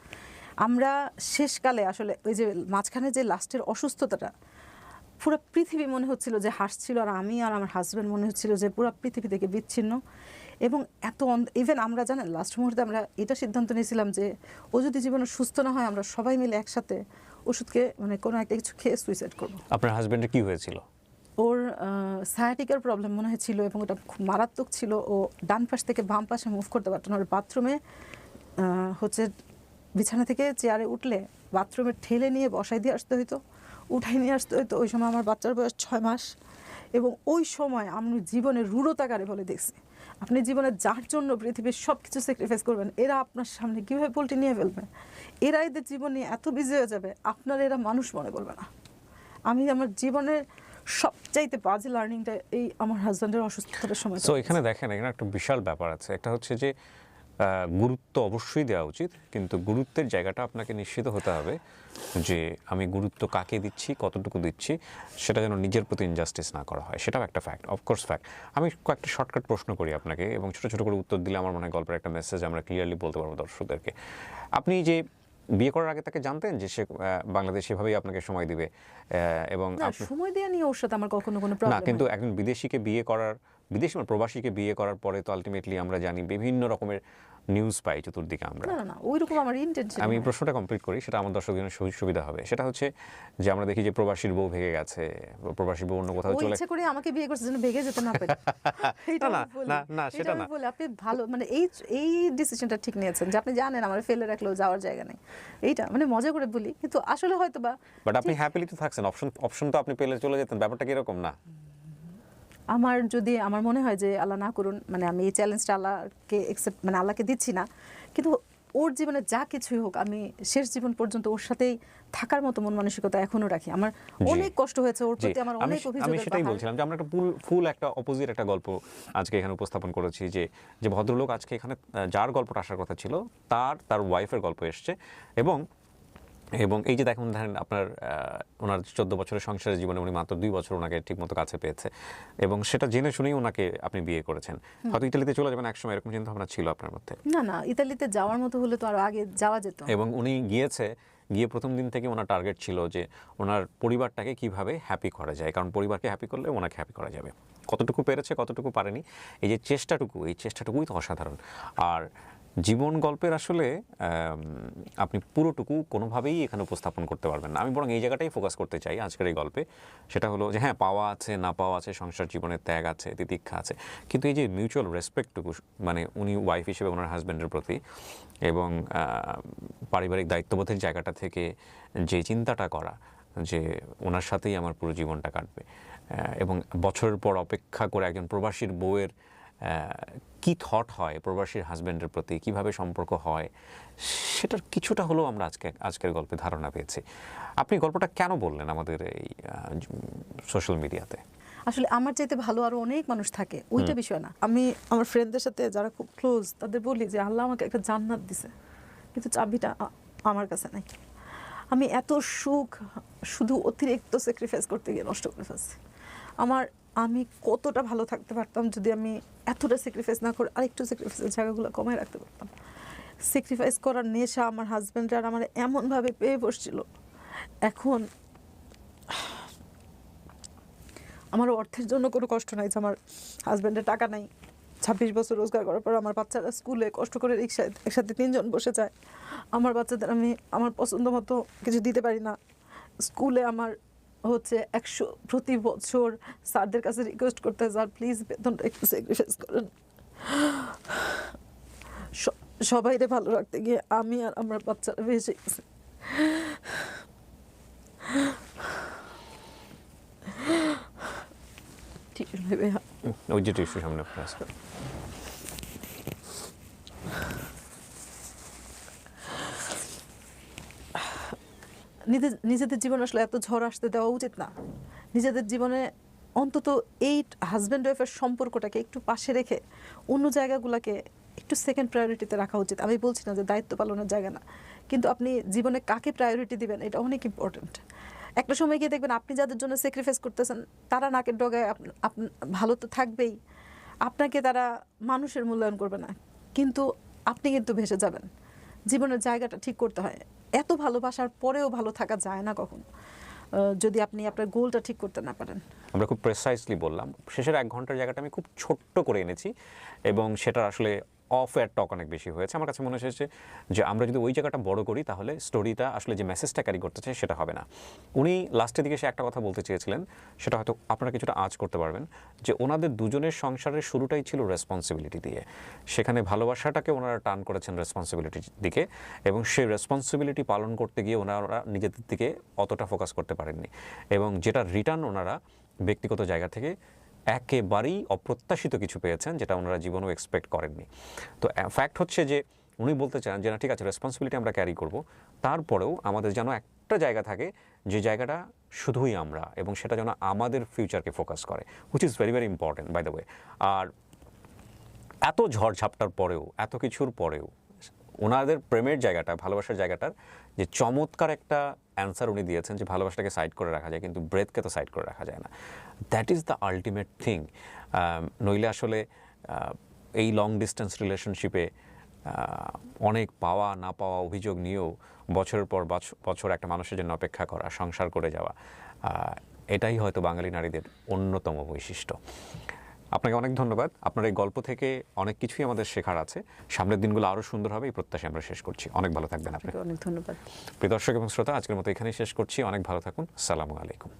আমরা শেষকালে আসলে ওই যে মাঝখানে যে লাস্টের অসুস্থতাটা, পুরো পৃথিবী মনে হচ্ছিল যে হাসছিল, আর আমি আর আমার হাজব্যান্ড মনে হচ্ছিল যে পুরো পৃথিবী থেকে বিচ্ছিন্ন। এবং এত ইভেন আমরা জানেন লাস্ট মুহূর্তে আমরা এটা সিদ্ধান্ত নিয়েছিলাম যে ও যদি জীবনে সুস্থ না হয়, আমরা সবাই মিলে একসাথে ওষুধকে মানে কোনো একটা কিছু খেয়ে সুইসাইড করবো। আপনার হাজব্যান্ডের কি হয়েছিল? ওর সায়াটিকার প্রবলেম মনে হয়েছিল, এবং ওটা খুব মারাত্মক ছিল। ও ডান পাশ থেকে বাম পাশে মুভ করতে পারতো না। ওর বাথরুমে হচ্ছে বিছানা থেকে চেয়ারে উঠলে বাথরুমে ঠেলে নিয়ে বসাই দিয়ে আসতে হইতো, উঠাই নিয়ে আসতে হইতো। ওই সময় আমার বাচ্চার বয়স 6 মাস, এবং ওই সময় আমি জীবনের রূঢ়তাকারে বলে দেখছি, আপনি জীবনে যার জন্য পৃথিবীর সব কিছু স্যাক্রিফাইস করবেন, এরা আপনার সামনে কীভাবে পোল্টে নিয়ে ফেলবে, এরা এদের জীবন নিয়ে এত বিজি হয়ে যাবে, আপনার এরা মানুষ মনে করবে না। আমি আমার জীবনের সবচাইতে বাজে লার্নিংটা এই আমার হাজব্যান্ডের অসুস্থতার সময়। সো এখানে দেখেন, এখানে একটা বিশাল ব্যাপার আছে। একটা হচ্ছে যে গুরুত্ব অবশ্যই দেওয়া উচিত, কিন্তু গুরুত্বের জায়গাটা আপনাকে নিশ্চিত হতে হবে যে আমি গুরুত্ব কাকে দিচ্ছি, কতটুকু দিচ্ছি, সেটা যেন নিজের প্রতি ইনজাস্টিস না করা হয়। সেটাও একটা ফ্যাক্ট, অফকোর্স ফ্যাক্ট। আমি কয়েকটা শর্টকাট প্রশ্ন করি আপনাকে, এবং ছোটো ছোটো করে উত্তর দিলে আমার মনে হয় গল্পের একটা মেসেজ আমরা ক্লিয়ারলি বলতে পারবো দর্শকদেরকে। আপনি যে বিয়ে করার আগে তাকে জানতেন যে সে বাংলাদেশ এভাবেই আপনাকে সময় দিবে, এবং সময় দেওয়া নিয়ে ওর সাথে আমার কখনো কোনো প্রবলেম না, কিন্তু একজন বিদেশিকে বিয়ে করার, বিদেশি মানে প্রবাসীকে বিয়ে করার পরে তো আলটিমেটলি আমরা জানি বিভিন্ন রকমের নিউজ পাই চতুর্দিকে আমরা। না না, ওইরকম আমার ইন্টেনশন। আমি প্রশ্নটা কমপ্লিট করি, সেটা আমার দর্শকদের সুবিধা হবে। সেটা হচ্ছে যে আমরা দেখি যে প্রবাসীর বউ ভেগে গেছে, প্রবাসী বউ অন্য কোথাও চলে, ইচ্ছে করে আমাকে বিয়ে করছে যেন ভেগে যেতে না পারে। না সেটা না, বলে আপনি ভালো মানে এই ডিসিশনটা ঠিক নিয়েছেন যে আপনি জানেন আমার ফেলে রাখলেও যাওয়ার জায়গা নেই, এইটা মানে মজা করে বলি, কিন্তু আসলে হয়তো বা বাট আপনি হ্যাপিলি তো থাকছেন, অপশন তো আপনি পেলে চলে যেতেন, ব্যাপারটা কি এরকম না? আমার যদি আমার মনে হয় যে আল্লাহ না করুন, মানে আমি এই চ্যালেঞ্জটা আল্লাহকে একসেপ্ট মানে আল্লাহকে দিচ্ছি না, কিন্তু ওর জীবনে যা কিছুই হোক আমি শেষ জীবন পর্যন্ত ওর সাথেই থাকার মতো মন মানসিকতা এখনো রাখি। আমার অনেক কষ্ট হয়েছে ওর প্রতি, আমার অনেক অভিযোগ। আমি সেটাই বলছিলাম যে আমরা একটা ফুল একটা অপোজিট একটা গল্প আজকে এখানে উপস্থাপন করেছি, যে ভদ্রলোক আজকে এখানে যার গল্পটা আসার কথা ছিল তার ওয়াইফের গল্প এসছে, এবং এই যে দেখুন ধরেন আপনার ওনার 14 বছরের সংসারের জীবনে উনি মাত্র 2 বছর ওনাকে ঠিকমতো কাছে পেয়েছে, এবং সেটা জেনে শুনেই ওনাকে আপনি বিয়ে করেছেন। হয়তো ইতালিতে চলে যাবেন একসময়, এরকম চিন্তা ভাবনা ছিল আপনার মধ্যে? না, ইতালিতে যাওয়ার মতো হলে তো আরো আগে যাওয়া যেত। এবং উনি গিয়ে প্রথম দিন থেকে ওনার টার্গেট ছিল যে ওনার পরিবারটাকে কিভাবে হ্যাপি করা যায়, কারণ পরিবারকে হ্যাপি করলে ওনাকে হ্যাপি করা যাবে। কতটুকু পেরেছে, কতটুকু পারেনি, এই যে চেষ্টাটুকুই তো অসাধারণ। আর জীবন গল্পের আসলে আপনি পুরোটুকু কোনোভাবেই এখানে উপস্থাপন করতে পারবেন না। আমি বরং এই জায়গাটাই ফোকাস করতে চাই আজকের এই গল্পে, সেটা হলো যে হ্যাঁ, পাওয়া আছে, না পাওয়া আছে, সংসার জীবনের ত্যাগ আছে, তিতিক্ষা আছে, কিন্তু এই যে মিউচুয়াল রেসপেক্টটুকু, মানে উনি ওয়াইফ হিসেবে ওনার হাজব্যান্ডের প্রতি, এবং পারিবারিক দায়িত্ববোধের জায়গাটা থেকে যে চিন্তাটা করা যে ওনার সাথেই আমার পুরো জীবনটা কাটবে, এবং বছরের পর অপেক্ষা করে একজন প্রবাসীর বউয়ের কি থট হয় প্রবাসীর হাজব্যান্ডের প্রতি, কিভাবে সম্পর্ক হয়, সেটার কিছুটা হলেও আমরা আজকের গল্পে ধারণা পেয়েছি। আপনি গল্পটা কেন বললেন আমাদের এই সোশ্যাল মিডিয়াতে? আসলে আমার চাইতে ভালো আরো অনেক মানুষ থাকে, ওইটা বিষয় না। আমি আমার ফ্রেন্ডদের সাথে যারা খুব ক্লোজ তাদের বলি যে আল্লাহ আমাকে একটা জান্নাত দিছে, কিন্তু চাবিটা আমার কাছে নাই। আমি এত সুখ শুধু অতিরিক্ত স্যাক্রিফাইস করতে গিয়ে নষ্ট করে ফেলছি। আমি কতটা ভালো থাকতে পারতাম যদি আমি এতটা স্যাক্রিফাইস না করে আরেকটু স্যাক্রিফাইসের জায়গাগুলো কমায় রাখতে পারতাম। স্যাক্রিফাইস করার নেশা আমার হাজব্যান্ড আর আমার এমনভাবে পেয়ে বসছিল। এখন আমার অর্থের জন্য কোনো কষ্ট নাই যে আমার হাজব্যান্ডের টাকা নাই, 26 বছর রোজগার করার পর আমার বাচ্চারা স্কুলে কষ্ট করে রিক্সায় একসাথে 3 জন বসে যায়, আমার বাচ্চাদের আমি আমার পছন্দ মতো কিছু দিতে পারি না। স্কুলে আমার হচ্ছে 100 প্রতি বছর স্যারদের কাছে রিকোয়েস্ট করতে হয়, স্যার প্লিজ বেতনটা একটু স্যাক্রিফাইস করেন। সবাইরে ভালো রাখতে গিয়ে আমি আর আমার বাচ্চারা ভেসে গেছে। ওই যে টিস্যু সামনে প্রেস করে। নিজেদের জীবনে আসলে এত ঝড় আসতে দেওয়া উচিত না। নিজেদের জীবনে অন্তত এই হাজব্যান্ড ওয়াইফের সম্পর্কটাকে একটু পাশে রেখে অন্য জায়গাগুলোকে একটু সেকেন্ড প্রায়োরিটিতে রাখা উচিত। আমি বলছি না যে দায়িত্ব পালনের জায়গা না, কিন্তু আপনি জীবনে কাকে প্রায়োরিটি দিবেন এটা অনেক ইম্পর্টেন্ট। একটা সময় গিয়ে দেখবেন আপনি যাদের জন্য স্যাক্রিফাইস করতেছেন তারা নাকের ডগায় ভালো তো থাকবেই, আপনাকে তারা মানুষের মূল্যায়ন করবে না, কিন্তু আপনি কিন্তু ভেসে যাবেন। জীবনের জায়গাটা ঠিক করতে হয়। এত ভালোবাসার পরেও ভালো থাকা যায় না কখনো যদি আপনি আপনার গোলটা ঠিক করতে না পারেন। আমরা খুব প্রেসাইসলি বললাম, শেষের 1 ঘন্টার জায়গাটা আমি খুব ছোট্ট করে এনেছি, এবং সেটা আসলে অফ এয়ার টক অনেক বেশি হয়েছে। আমার কাছে মনে হয়েছে যে আমরা যদি ওই জায়গাটা বড় করি তাহলে স্টোরিটা আসলে যে মেসেজটা ক্যারি করতে চাই সেটা হবে না। উনি লাস্টের দিকে সে একটা কথা বলতে চেয়েছিলেন, সেটা হয়তো আপনারা কিছুটা আঁচ করতে পারবেন, যে ওনাদের দুজনের সংসারের শুরুটাই ছিল রেসপন্সিবিলিটি দিয়ে, সেখানে ভালোবাসাটাকে ওনারা টার্ন করেছেন রেসপন্সিবিলিটির দিকে, এবং সেই রেসপন্সিবিলিটি পালন করতে গিয়ে ওনারা নিজেদের দিকে অতটা ফোকাস করতে পারেননি, এবং যেটা রিটার্ন ওনারা ব্যক্তিগত জায়গা থেকে একেবারেই অপ্রত্যাশিত কিছু পেয়েছেন, যেটা ওনারা জীবনেও এক্সপেক্ট করেননি। তো ফ্যাক্ট হচ্ছে যে উনি বলতে চান যে না ঠিক আছে, রেসপন্সিবিলিটি আমরা ক্যারি করব, তারপরেও আমাদের যেন একটা জায়গা থাকে যে জায়গাটা শুধুই আমরা, এবং সেটা যেন আমাদের ফিউচারকে ফোকাস করে, which is very very important by the way. আর এত ঝড়ঝাপটার পরেও, এত কিছুর পরেও ওনাদের প্রেমের জায়গাটা, ভালোবাসার জায়গাটার যে চমৎকার একটা অ্যান্সার উনি দিয়েছেন যে ভালোবাসাটাকে সাইড করে রাখা যায় কিন্তু ব্রেথকে তো সাইড করে রাখা যায় না। That is the ultimate thing. নইলে আসলে এই লং ডিস্টেন্স রিলেশনশিপে অনেক পাওয়া না পাওয়া অভিযোগ নিয়েও বছরের পর বছর একটা মানুষের জন্য অপেক্ষা করা, সংসার করে যাওয়া, এটাই হয়তো বাঙালি নারীদের অন্যতম বৈশিষ্ট্য। আপনাকে অনেক ধন্যবাদ। আপনার এই গল্প থেকে অনেক কিছুই আমাদের শেখার আছে। সামনের দিনগুলো আরও সুন্দর হবে এই প্রত্যাশা আমরা শেষ করছি। অনেক ভালো থাকবেন আপনি। অনেক ধন্যবাদ। প্রিয় দর্শক এবং শ্রোতা, আজকের মতো এখানেই শেষ করছি। অনেক ভালো থাকুন। আসসালামু আলাইকুম।